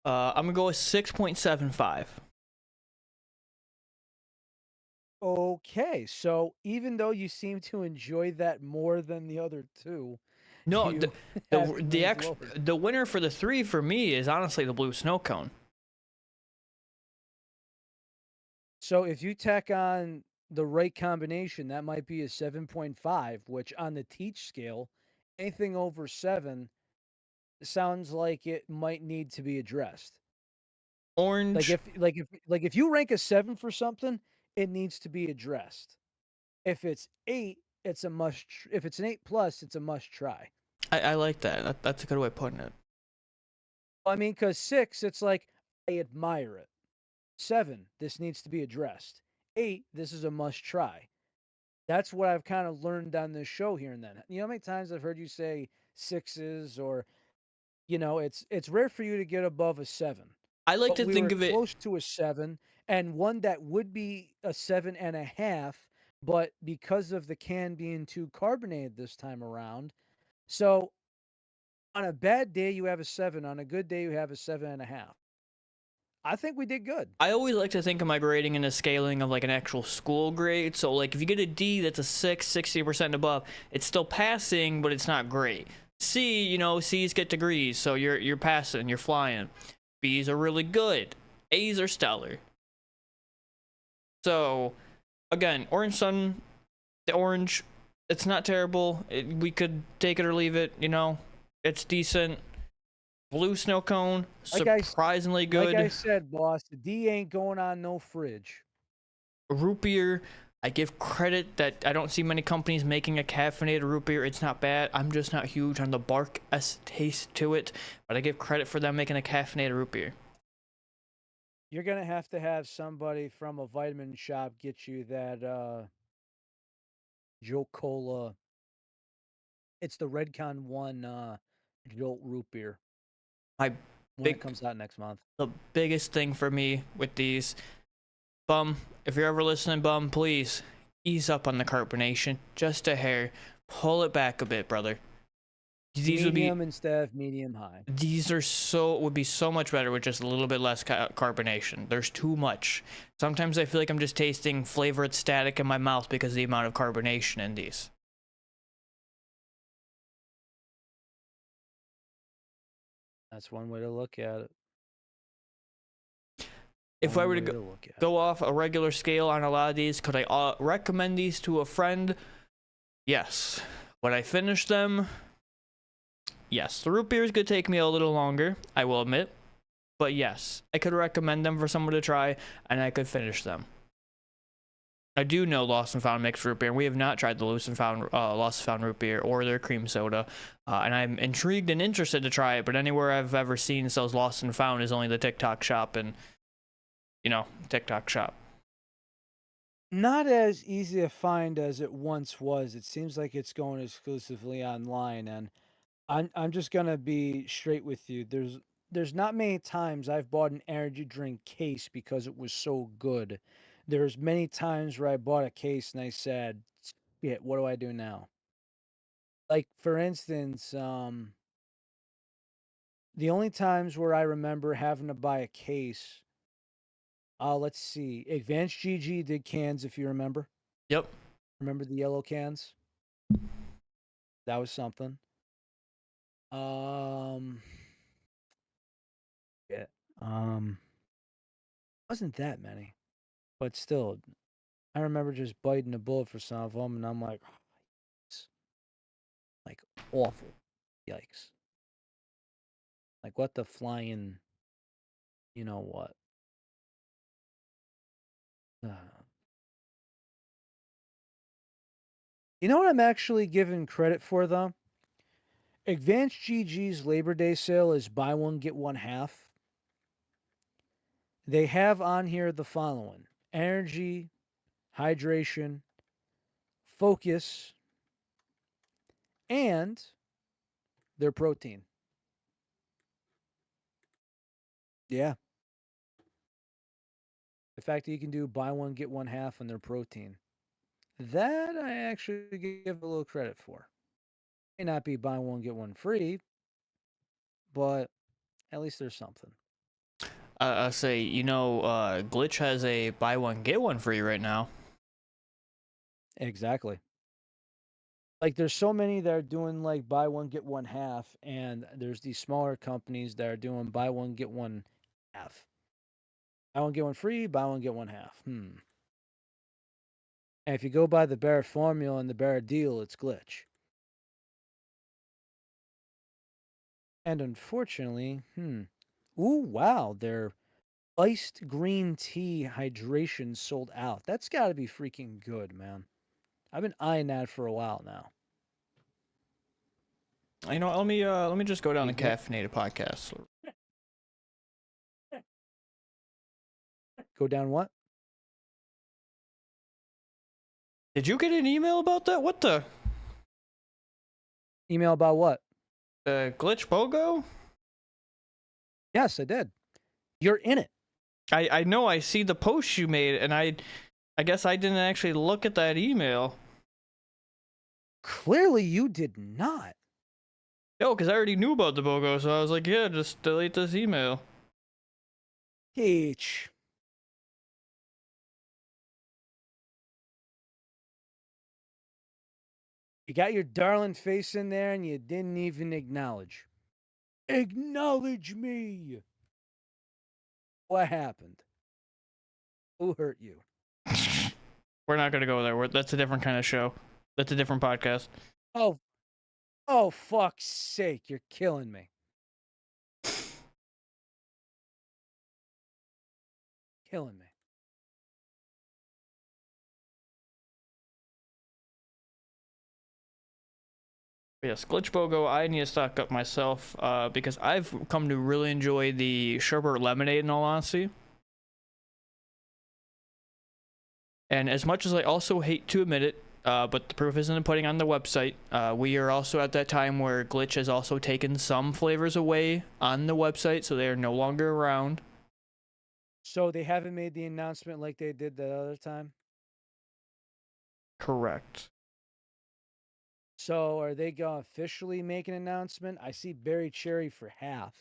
Speaker 2: I'm gonna go with 6.75.
Speaker 1: Okay, so even though you seem to enjoy that more than the other two,
Speaker 2: No,
Speaker 1: you have it ranked lower.
Speaker 2: the winner for the three for me is honestly the blue snow cone.
Speaker 1: So if you tack on the right combination, that might be a 7.5, which on the teach scale, anything over 7 sounds like it might need to be addressed.
Speaker 2: Orange.
Speaker 1: Like if you rank a 7 for something, it needs to be addressed. If it's 8, it's a if it's an 8 plus, it's a must try.
Speaker 2: I like That's a good way of putting it.
Speaker 1: I mean, cuz 6, it's like I admire it. 7, this needs to be addressed. 8, this is a must try. That's what I've kind of learned on this show here and then. You know how many times I've heard you say sixes or it's rare for you to get above a 7.
Speaker 2: I like
Speaker 1: But
Speaker 2: to
Speaker 1: we were
Speaker 2: think of it.
Speaker 1: close to a 7 and one that would be a 7.5, but because of the can being too carbonated this time around, so on a bad day you have a 7, on a good day you have a 7.5. I think we did good.
Speaker 2: I always like to think of my grading in a scaling of like an actual school grade. So like if you get a D that's a 6, 60% above, it's still passing, but it's not great. C, C's get degrees, so you're passing, you're flying. B's are really good. A's are stellar. So again, Orange Sun, the orange, it's not terrible. We could take it or leave it, It's decent. Blue snow cone,
Speaker 1: Like I s-
Speaker 2: surprisingly
Speaker 1: like I
Speaker 2: good.
Speaker 1: said, boss, the D ain't going on no fridge.
Speaker 2: Root beer, I give credit that I don't see many companies making a caffeinated root beer. It's not bad. I'm just not huge on the bark s taste to it, but I give credit for them making a caffeinated root beer.
Speaker 1: You're gonna have to have somebody from a vitamin shop get you that Jolt Cola. It's the Redcon 1 Jolt root beer
Speaker 2: My
Speaker 1: when it
Speaker 2: big,
Speaker 1: comes out next month.
Speaker 2: the biggest thing for me with these, Bum, if you're ever listening, Bum, please ease up on the carbonation just a hair. Pull it back a bit, brother. These would be
Speaker 1: Medium instead of medium high.
Speaker 2: these are so would be so much better with just a little bit less carbonation. There's too much. Sometimes I feel like I'm just tasting flavored static in my mouth because of the amount of carbonation in these.
Speaker 1: That's one way to look at it.
Speaker 2: If I
Speaker 1: One
Speaker 2: were to
Speaker 1: way to look at it.
Speaker 2: go off a regular scale on a lot of these, could I recommend these to a friend? Yes. Would I finish them? Yes. The root beers could take me a little longer, I will admit. But yes, I could recommend them for someone to try, and I could finish them. I do know Lost and Found mixed root beer, and we have not tried the Lost and Found root beer or their cream soda, and I'm intrigued and interested to try it. But anywhere I've ever seen sells Lost and Found is only the TikTok shop, and TikTok shop.
Speaker 1: Not as easy to find as it once was. It seems like it's going exclusively online, and I'm just gonna be straight with you. There's not many times I've bought an energy drink case because it was so good. There's many times where I bought a case and I said, "Yeah, what do I do now?" Like for instance, the only times where I remember having to buy a case, let's see, Advanced GG did cans if you remember.
Speaker 2: Yep.
Speaker 1: Remember the yellow cans? That was something. Um, yeah. Um, wasn't that many, but still, I remember just biting a bullet for some of them, and I'm like, "Oh, it's like awful, yikes! Like what the flying, you know what? Uh, you know what I'm actually giving credit for though? Advanced GG's Labor Day sale is buy one get one half. They have on here the following: energy, hydration, focus, and their protein. Yeah. The fact that you can do buy one, get one half on their protein. That I actually give a little credit for. May not be buy one, get one free, but at least there's something.
Speaker 2: I'll say, Glitch has a buy one get one free right now.
Speaker 1: Exactly. Like there's so many that are doing like buy one, get one half, and there's these smaller companies that are doing buy one, get one half. Buy one, get one free, buy one, get one half. And if you go by the Bear formula and the Bear deal, it's glitch. And unfortunately, ooh, wow, their iced green tea hydration sold out. That's got to be freaking good, man. I've been eyeing that for a while now.
Speaker 2: Let me just go down
Speaker 1: You
Speaker 2: the
Speaker 1: good?
Speaker 2: caffeinated podcast.
Speaker 1: Go down what?
Speaker 2: Did you get an email about that? What the?
Speaker 1: Email about what?
Speaker 2: Glitch BOGO?
Speaker 1: Yes, I did. You're in it.
Speaker 2: I know I see the post you made, and I guess I didn't actually look at that email.
Speaker 1: Clearly, you did not.
Speaker 2: No, because I already knew about the BOGO, so I was like, yeah, just delete this email.
Speaker 1: H. You got your darling face in there and you didn't even acknowledge. Acknowledge me. What happened? Who hurt you?
Speaker 2: We're not gonna go there. That's a different kind of show. That's a different podcast.
Speaker 1: Oh, oh, fuck's sake. You're killing me. Killing me.
Speaker 2: Yes, Glitch BOGO, I need to stock up myself because I've come to really enjoy the sherbet lemonade in all honesty. And as much as I also hate to admit it, but the proof is in the pudding on the website, we are also at that time where Glitch has also taken some flavors away on the website, so they are no longer around.
Speaker 1: So they haven't made the announcement like they did the other time?
Speaker 2: Correct.
Speaker 1: So are they going to officially make an announcement? I see berry cherry for half.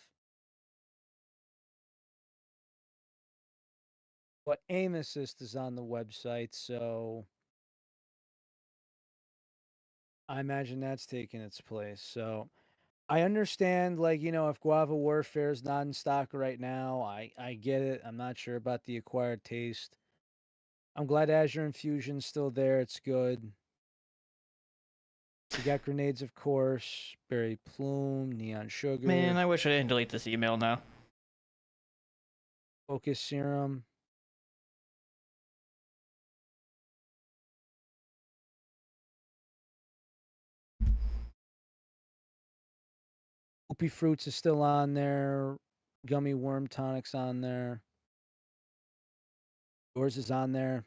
Speaker 1: But aim assist is on the website, so I imagine that's taking its place. So I understand, like, if Guava Warfare is not in stock right now, I get it. I'm not sure about the acquired taste. I'm glad Azure Infusion's still there. It's good. You got grenades, of course, berry plume, neon
Speaker 2: Man,
Speaker 1: sugar,
Speaker 2: I wish I didn't delete this email now.
Speaker 1: focus serum. Hoopy fruits is still on there. Gummy worm tonic's on there. Yours is on there.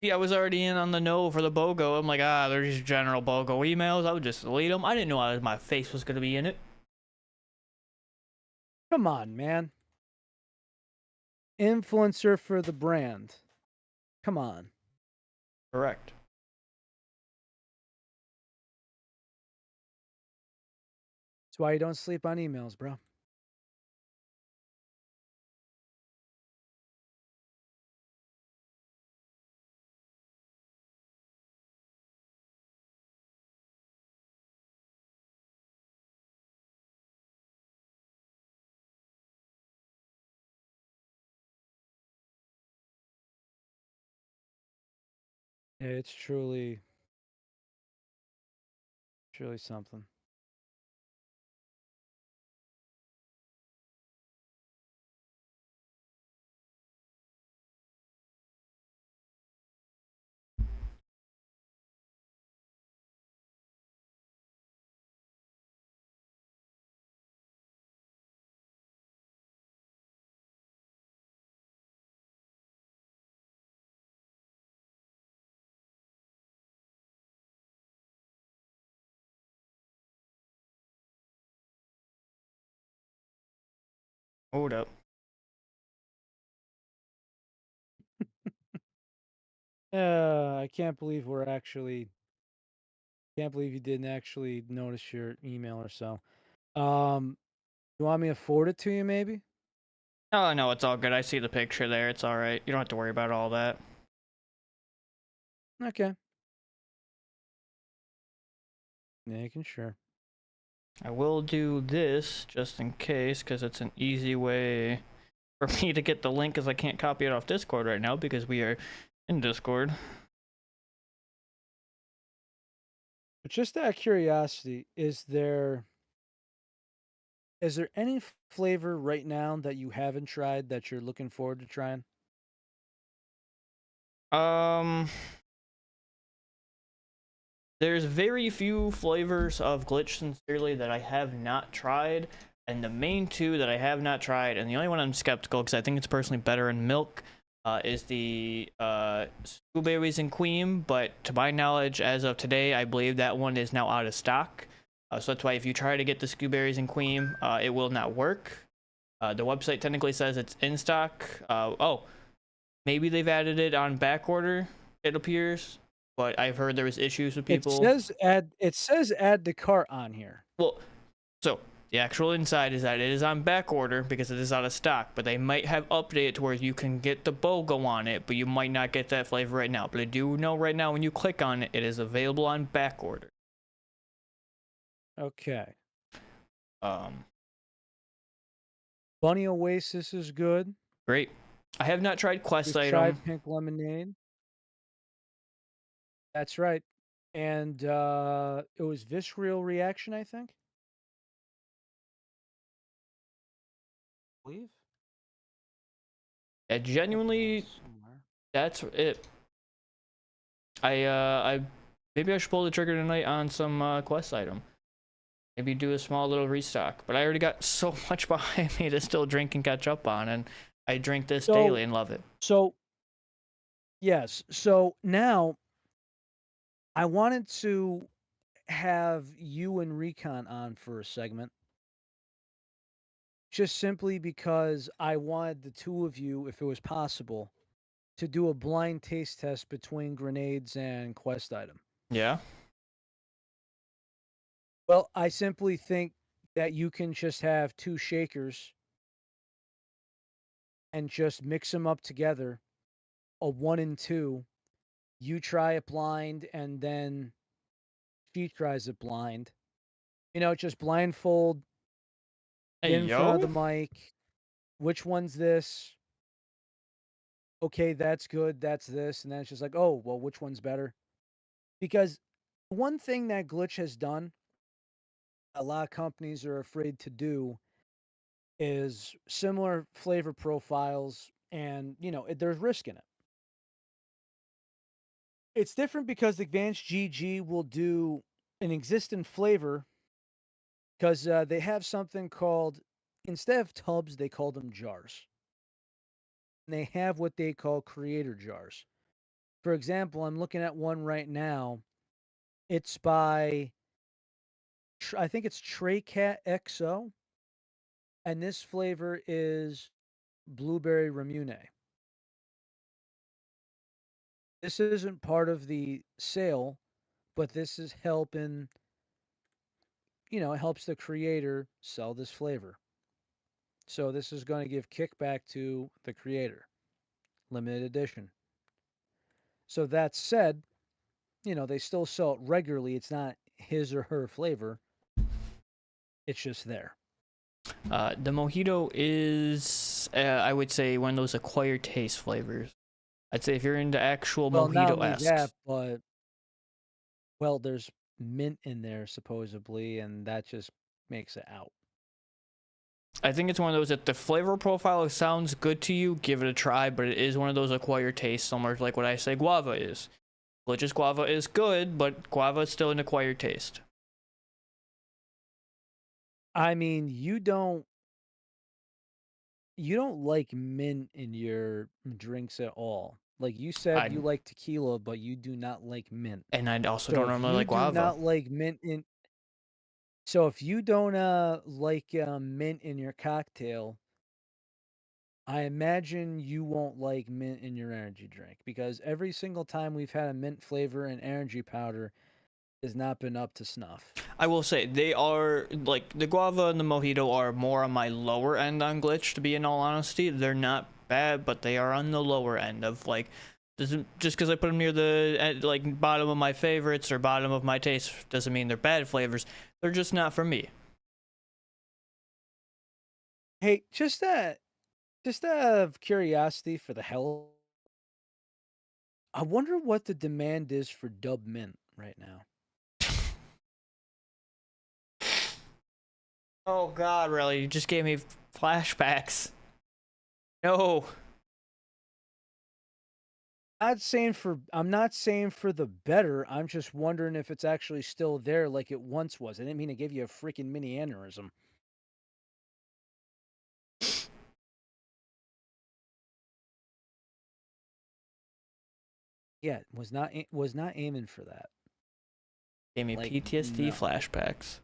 Speaker 2: Yeah, I was already in on the know for the BOGO. I'm like, they're just general BOGO emails. I would just delete them. I didn't know my face was going to be in it.
Speaker 1: Come on, man. Influencer for the brand. Come on.
Speaker 2: Correct.
Speaker 1: That's why you don't sleep on emails, bro. Yeah, it's truly something.
Speaker 2: Hold up.
Speaker 1: I can't believe you didn't actually notice your email or so. You want me to forward it to you, maybe?
Speaker 2: Oh, no, it's all good. I see the picture there. It's all right. You don't have to worry about all that.
Speaker 1: Okay. Making sure.
Speaker 2: I will do this just in case, because it's an easy way for me to get the link, because I can't copy it off Discord right now because we are in Discord.
Speaker 1: But just out of curiosity, is there any flavor right now that you haven't tried that you're looking forward to trying?
Speaker 2: Um, There's very few flavors of Glitch Sincerely that I have not tried, and the main two that I have not tried, and the only one I'm skeptical because I think it's personally better in milk, is the Schoolberries and Cream. But to my knowledge, as of today, I believe that one is now out of stock. So that's why if you try to get the Schoolberries and Cream, it will not work. The website technically says it's in stock. Oh, maybe they've added it on back order, it appears, but I've heard there was issues with people.
Speaker 1: It says add to cart on here.
Speaker 2: Well, so the actual inside is that it is on back order because it is out of stock, but they might have updated to where you can get the BOGO on it, but you might not get that flavor right now. But I do know right now when you click on it, it is available on back order.
Speaker 1: Okay.
Speaker 2: Um,
Speaker 1: Bunny Oasis is good.
Speaker 2: Great. I have not tried Quest
Speaker 1: We've
Speaker 2: Item.
Speaker 1: tried pink lemonade. That's right. And it was Visceral Reaction, I think. I believe.
Speaker 2: Yeah,
Speaker 1: Have it on
Speaker 2: genuinely,
Speaker 1: somewhere.
Speaker 2: that's it. I maybe I should pull the trigger tonight on some Quest Item. Maybe do a small little restock. But I already got so much behind me to still drink and catch up on, and I drink this
Speaker 1: So
Speaker 2: daily and love it.
Speaker 1: so yes. So now I wanted to have you and Recon on for a segment. Just simply because I wanted the two of you, if it was possible, to do a blind taste test between grenades and quest item.
Speaker 2: Yeah.
Speaker 1: Well, I simply think that you can just have two shakers and just mix them up together, a 1 and 2. You try it blind, and then she tries it blind. Just blindfold,
Speaker 2: Hey,
Speaker 1: get in front of the
Speaker 2: yo.
Speaker 1: mic. Which one's this? Okay, that's good. That's this. And then it's just like, oh, well, which one's better? Because one thing that Glitch has done, a lot of companies are afraid to do, is similar flavor profiles, and there's risk in it. It's different because Advanced GG will do an existing flavor because they have something called, instead of tubs, they call them jars. And they have what they call creator jars. For example, I'm looking at one right now. It's by, I think it's Trey Cat XO, and this flavor is blueberry ramune. This isn't part of the sale, but this is helping, it helps the creator sell this flavor. So this is going to give kickback to the creator, limited edition. So that said, they still sell it regularly. It's not his or her flavor. It's just there.
Speaker 2: The mojito is, I would say, one of those acquired taste flavors. I'd say if you're into actual
Speaker 1: Well, not only
Speaker 2: mojito-esques,
Speaker 1: that, but well, there's mint in there supposedly, and that just makes it out.
Speaker 2: I think it's one of those that the flavor profile sounds good to you, give it a try, but it is one of those acquired tastes, similar to like what I say guava is. Glitch's guava is good, but guava is still an acquired taste.
Speaker 1: I mean, you don't like mint in your drinks at all. Like you said,
Speaker 2: I
Speaker 1: you like tequila, but you do not like mint.
Speaker 2: and I also
Speaker 1: So
Speaker 2: don't
Speaker 1: if
Speaker 2: normally
Speaker 1: you
Speaker 2: like
Speaker 1: do
Speaker 2: guava.
Speaker 1: not like mint in so if you don't like mint in your cocktail, I imagine you won't like mint in your energy drink because every single time we've had a mint flavor in energy powder has not been up to snuff.
Speaker 2: I will say they are like the guava and the mojito are more on my lower end on Glitch. To be in all honesty, they're not bad, but they are on the lower end of like. Doesn't just because I put them near the like bottom of my favorites or bottom of my taste doesn't mean they're bad flavors. They're just not for me.
Speaker 1: Hey, just out of curiosity for the hell, I wonder what the demand is for Dub Mint right now.
Speaker 2: Oh God, really? You just gave me flashbacks. No.
Speaker 1: I'm not saying for the better, I'm just wondering if it's actually still there like it once was. I didn't mean to give you a freaking mini aneurysm. Yeah, was not aiming for that.
Speaker 2: Gave me
Speaker 1: Like,
Speaker 2: PTSD
Speaker 1: no.
Speaker 2: flashbacks.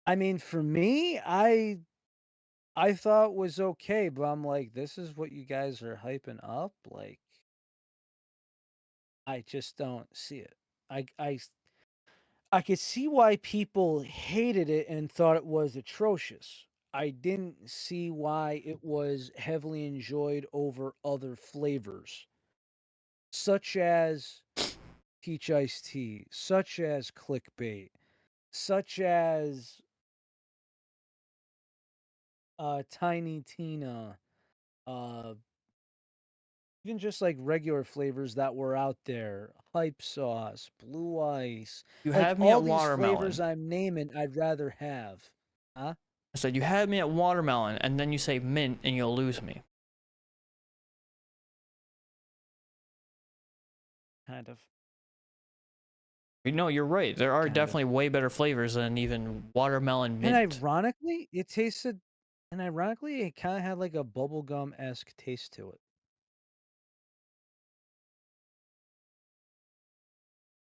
Speaker 1: I mean, for me, I thought was okay, but I'm like, this is what you guys are hyping up? Like, I just don't see it. I could see why people hated it and thought it was atrocious. I didn't see why it was heavily enjoyed over other flavors, such as peach iced tea, such as clickbait, such as Tiny Tina, uh, even just like regular flavors that were out there, hype sauce, blue ice,
Speaker 2: You
Speaker 1: like
Speaker 2: have me
Speaker 1: all
Speaker 2: at
Speaker 1: these flavors
Speaker 2: watermelon.
Speaker 1: I'm naming, I'd rather have. Huh?
Speaker 2: I said, you had me at watermelon, and then you say mint, and you'll lose me.
Speaker 1: Kind of.
Speaker 2: You know, you're right. There are
Speaker 1: Kind of.
Speaker 2: definitely way better flavors than even watermelon
Speaker 1: And
Speaker 2: mint.
Speaker 1: ironically, it tasted and ironically, it kinda had like a bubblegum-esque taste to it.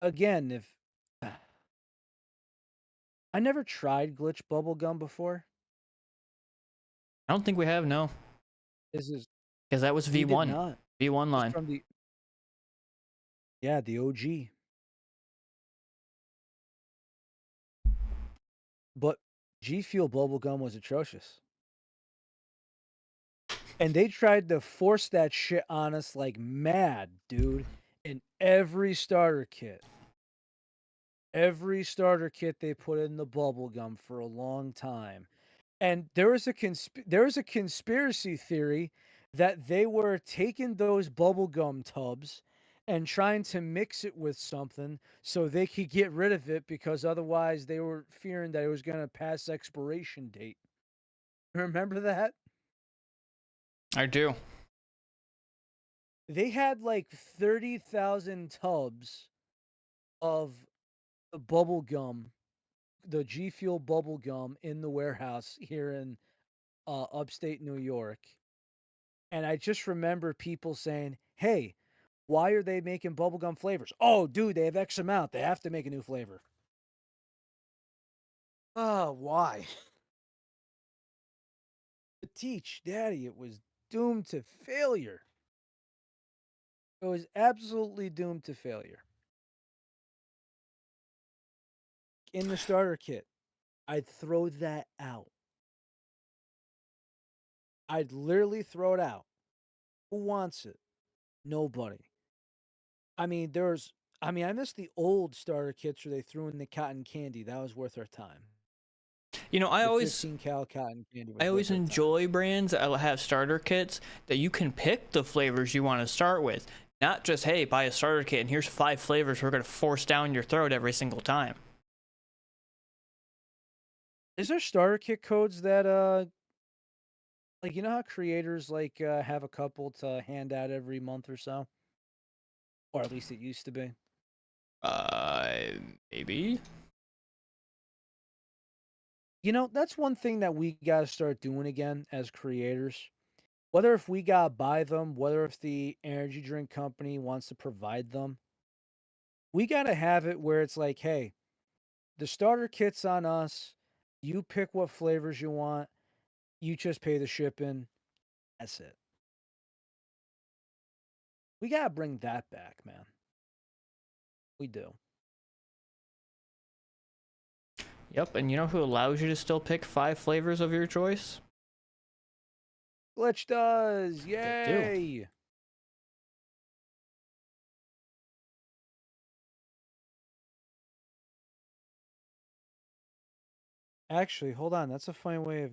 Speaker 1: Again, if I never tried glitch bubblegum before.
Speaker 2: I don't think we have, no.
Speaker 1: This is
Speaker 2: Because that was
Speaker 1: we did
Speaker 2: V1.
Speaker 1: not.
Speaker 2: V1
Speaker 1: Just
Speaker 2: line.
Speaker 1: from the yeah, the OG. But G Fuel bubblegum was atrocious. And they tried to force that shit on us like mad, dude, in every starter kit. Every starter kit they put in the bubblegum for a long time. And there was a conspiracy theory that they were taking those bubblegum tubs and trying to mix it with something so they could get rid of it because otherwise they were fearing that it was gonna pass expiration date. Remember that?
Speaker 2: I do.
Speaker 1: They had like 30,000 tubs of the bubble gum, the G Fuel bubble gum in the warehouse here in upstate New York. And I just remember people saying, "Hey, why are they making bubblegum flavors?" "Oh, dude, they have X amount. They have to make a new flavor." "Oh, why?" To teach, daddy, it was doomed to failure. It was absolutely doomed to failure. In the starter kit, I'd throw that out. I'd literally throw it out. Who wants it? Nobody. I mean, I miss the old starter kits where they threw in the cotton candy. That was worth our time.
Speaker 2: You know,
Speaker 1: The 15 cal cotton candy
Speaker 2: I
Speaker 1: was
Speaker 2: always
Speaker 1: worth our time.
Speaker 2: enjoy brands that have starter kits that you can pick the flavors you want to start with. Not just, hey, buy a starter kit and here's 5 flavors we're going to force down your throat every single time.
Speaker 1: Is there starter kit codes that like you know how creators like have a couple to hand out every month or so? Or at least it used to be.
Speaker 2: Uh, Maybe.
Speaker 1: You know, that's one thing that we got to start doing again as creators. Whether if we got to buy them, whether if the energy drink company wants to provide them, we got to have it where it's like, hey, the starter kit's on us. You pick what flavors you want. You just pay the shipping. That's it. We got to bring that back, man. We do.
Speaker 2: Yep, and you know who allows you to still pick 5 flavors of your choice?
Speaker 1: Glitch does.
Speaker 2: They do.
Speaker 1: Yay. Actually, hold on. That's a fine way of.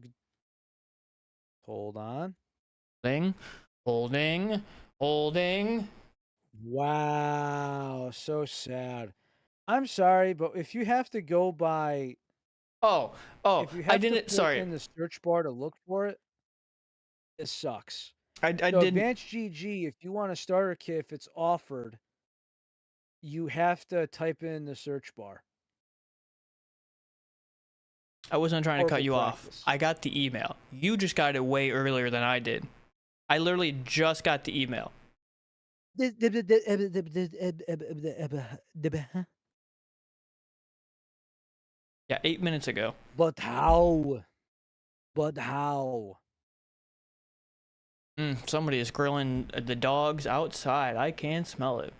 Speaker 1: Hold on.
Speaker 2: Holding, holding, holding.
Speaker 1: Wow. So sad. I'm sorry, but if you have to go by,
Speaker 2: Oh, oh,
Speaker 1: if you
Speaker 2: I
Speaker 1: have to
Speaker 2: didn't,
Speaker 1: put it
Speaker 2: sorry.
Speaker 1: in the search bar to look for it, it sucks.
Speaker 2: I
Speaker 1: So
Speaker 2: didn't.
Speaker 1: Advanced GG, if you want a starter kit, if it's offered, you have to type in the search bar.
Speaker 2: I wasn't trying to cut
Speaker 1: Horrible
Speaker 2: you off.
Speaker 1: practice.
Speaker 2: I got the email. You just got it way earlier than I did. I literally just got the email. Yeah, 8 minutes ago.
Speaker 1: But how? But how?
Speaker 2: Somebody is grilling the dogs outside. I can smell it.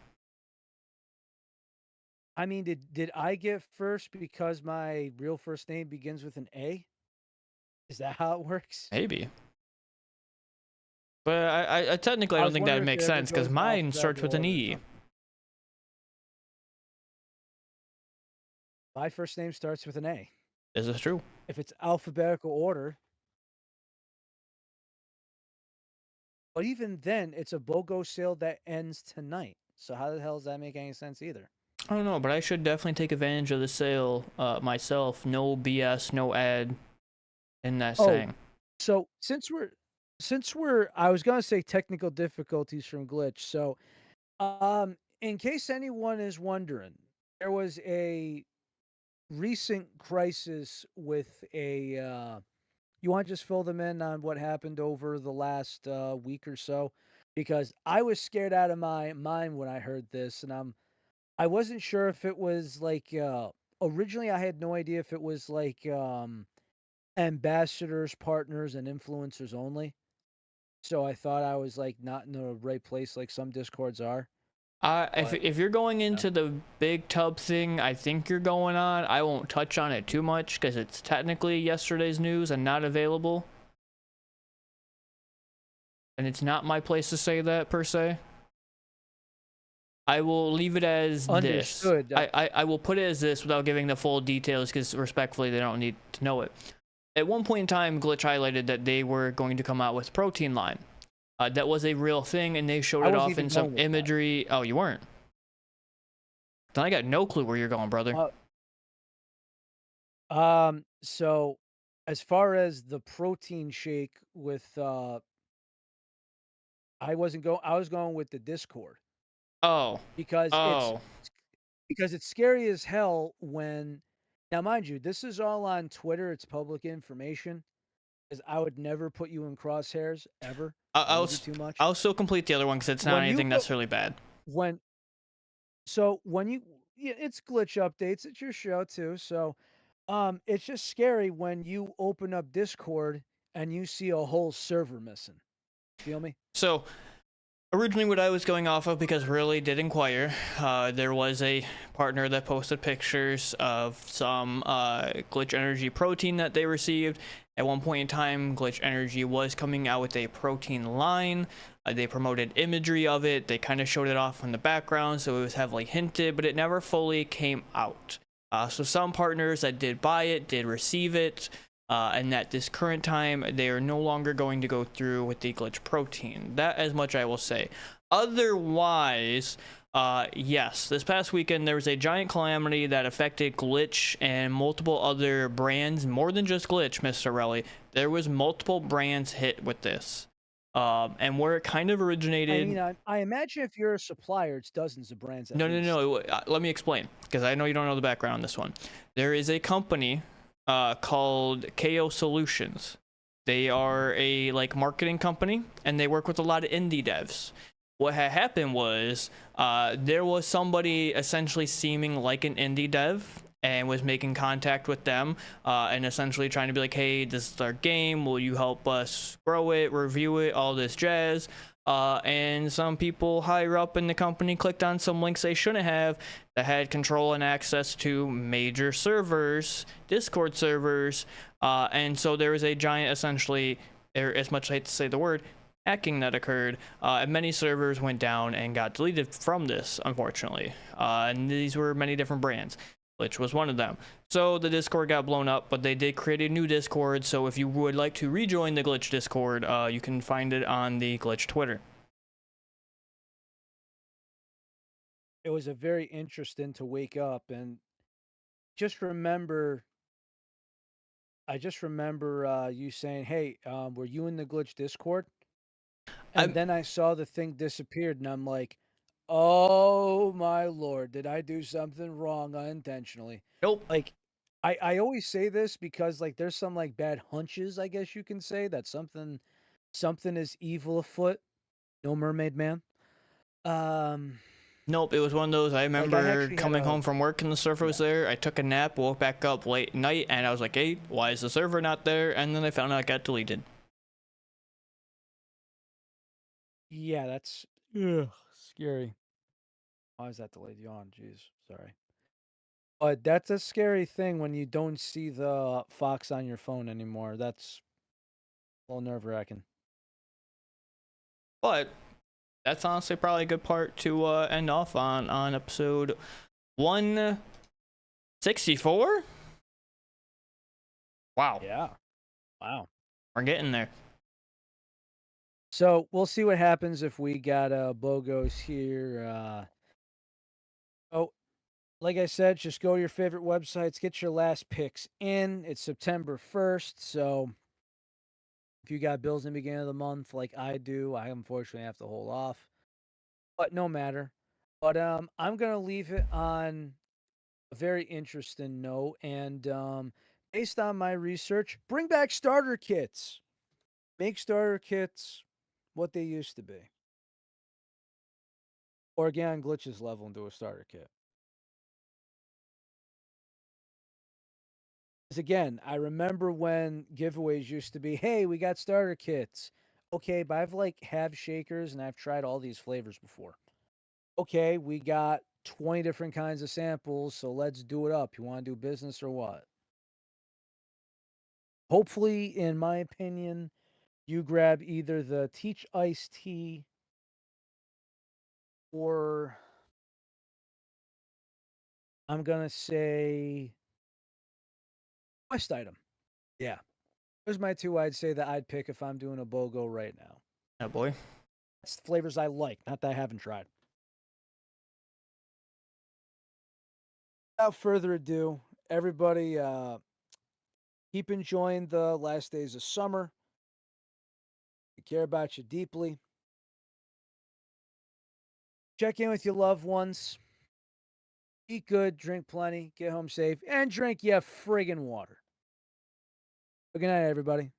Speaker 1: I mean, did I get first because my real first name begins with an A? Is that how it works?
Speaker 2: Maybe. But I technically I
Speaker 1: I
Speaker 2: don't
Speaker 1: was
Speaker 2: think that
Speaker 1: wondering if it
Speaker 2: makes
Speaker 1: ever
Speaker 2: sense because
Speaker 1: goes in
Speaker 2: mine starts
Speaker 1: alphabetical
Speaker 2: with an
Speaker 1: order or
Speaker 2: E.
Speaker 1: something. My first name starts with an A.
Speaker 2: Is this true?
Speaker 1: If it's alphabetical order, but even then, it's a BOGO sale that ends tonight. So how the hell does that make any sense either?
Speaker 2: I don't know, but I should definitely take advantage of the sale myself. No BS, no ad in that
Speaker 1: Oh,
Speaker 2: saying.
Speaker 1: so since we're I was gonna say technical difficulties from glitch. So in case anyone is wondering, there was a recent crisis with a you want to just fill them in on what happened over the last week or so? Because I was scared out of my mind when I heard this, and I wasn't sure if it was like originally I had no idea if it was like ambassadors, partners, and influencers only. So I thought I was like not in the right place like some discords are.
Speaker 2: If
Speaker 1: But
Speaker 2: if you're going
Speaker 1: yeah.
Speaker 2: into the big tub thing, I think you're going on. I won't touch on it too much because it's technically yesterday's news and not available, and it's not my place to say that per se. I will leave it as this.
Speaker 1: Understood.
Speaker 2: I will put it as this without giving the full details because respectfully they don't need to know it. At one point in time, Glitch highlighted that they were going to come out with protein line. That was a real thing, and they showed
Speaker 1: I
Speaker 2: it
Speaker 1: wasn't
Speaker 2: off
Speaker 1: even
Speaker 2: in some
Speaker 1: going with that.
Speaker 2: imagery. Oh, you weren't? Then I got no clue where you're going, brother.
Speaker 1: Uh, so as far as the protein shake with I was going with the Discord
Speaker 2: Oh,
Speaker 1: because
Speaker 2: oh.
Speaker 1: it's scary as hell when now mind you, this is all on Twitter, it's public information. Because I would never put you in crosshairs ever.
Speaker 2: I-
Speaker 1: I
Speaker 2: I'll
Speaker 1: love you too much.
Speaker 2: I'll still complete the other one because it's not
Speaker 1: When you
Speaker 2: anything
Speaker 1: go
Speaker 2: necessarily bad.
Speaker 1: when so when you yeah, it's glitch updates, it's your show too. So it's just scary when you open up Discord and you see a whole server missing. Feel me?
Speaker 2: So originally what I was going off of, because really did inquire, there was a partner that posted pictures of some Glitch Energy protein that they received. At one point in time, Glitch Energy was coming out with a protein line. They promoted imagery of it. They kind of showed it off in the background, so it was heavily hinted, but it never fully came out. So some partners that did buy it did receive it, and at this current time they are no longer going to go through with the glitch protein. That as much I will say. Otherwise, yes, this past weekend there was a giant calamity that affected Glitch and multiple other brands, more than just Glitch, Mr. Relly. There was multiple brands hit with this. And where it kind of
Speaker 1: I
Speaker 2: originated.
Speaker 1: mean, I imagine if you're a supplier, it's dozens of brands at
Speaker 2: No, no,
Speaker 1: least.
Speaker 2: no. Let me explain, because I know you don't know the background on this one. There is a company called KO Solutions. They are a like marketing company, and they work with a lot of indie devs. What had happened was there was somebody essentially seeming like an indie dev and was making contact with them and essentially trying to be like, hey, this is our game. Will you help us grow it, review it, all this jazz? And some people higher up in the company clicked on some links they shouldn't have that had control and access to major servers, Discord servers. And so there was a giant, essentially, as much as I hate to say the word, hacking that occurred. And many servers went down and got deleted from this, unfortunately. And these were many different brands, which was one of them. So the Discord got blown up, but they did create a new Discord. So if you would like to rejoin the Glitch Discord, you can find it on the Glitch Twitter.
Speaker 1: It was a very interesting to wake up and just remember I just remember you saying, "Hey, were you in the glitch Discord?" and
Speaker 2: I'm
Speaker 1: then I saw the thing disappeared, and I'm like, "Oh my lord, did I do something wrong unintentionally?"
Speaker 2: nope.
Speaker 1: Like, I always say this because, like, there's some, like, bad hunches, I guess you can say, that something is evil afoot. No Mermaid Man. Um,
Speaker 2: Nope, it was one of those. I
Speaker 1: like, I
Speaker 2: remember
Speaker 1: actually had
Speaker 2: coming
Speaker 1: a
Speaker 2: home from work and the server was
Speaker 1: yeah.
Speaker 2: there. I took a nap, woke back up late night, and I was like, hey, why is the server not there? And then I found out it got deleted.
Speaker 1: Yeah, that's ugh, scary. Why is that delayed yawn? Jeez, sorry. But that's a scary thing when you don't see the fox on your phone anymore. That's a little nerve-wracking.
Speaker 2: But that's honestly probably a good part to end off on episode 164. Wow,
Speaker 1: Yeah. Wow.
Speaker 2: we're getting there.
Speaker 1: So, we'll see what happens if we got, BOGOs here, oh, like I said, just go to your favorite websites, get your last picks in. It's September 1st, so if you got bills in the beginning of the month like I do, I unfortunately have to hold off, but no matter. But, I'm gonna leave it on a very interesting note, and, based on my research, bring back starter kits. Make starter kits what they used to be. Or get on Glitch's level and do a starter kit. 'Cause again, I remember when giveaways used to be, "Hey, we got starter kits." Okay, but I've, like, have shakers, and I've tried all these flavors before. Okay, we got 20 different kinds of samples, so let's do it up. You wanna do business or what? Hopefully, in my opinion, you grab either the Teach Iced Tea or I'm gonna say Quest Item. Yeah. Those are my 2 I'd say that I'd pick if I'm doing a BOGO right now.
Speaker 2: Oh boy.
Speaker 1: That's the flavors I like, not that I haven't tried. Without further ado, everybody, keep enjoying the last days of summer. I care about you deeply. Check in with your loved ones. Eat good, drink plenty, get home safe, and drink your friggin' water. Good night, everybody.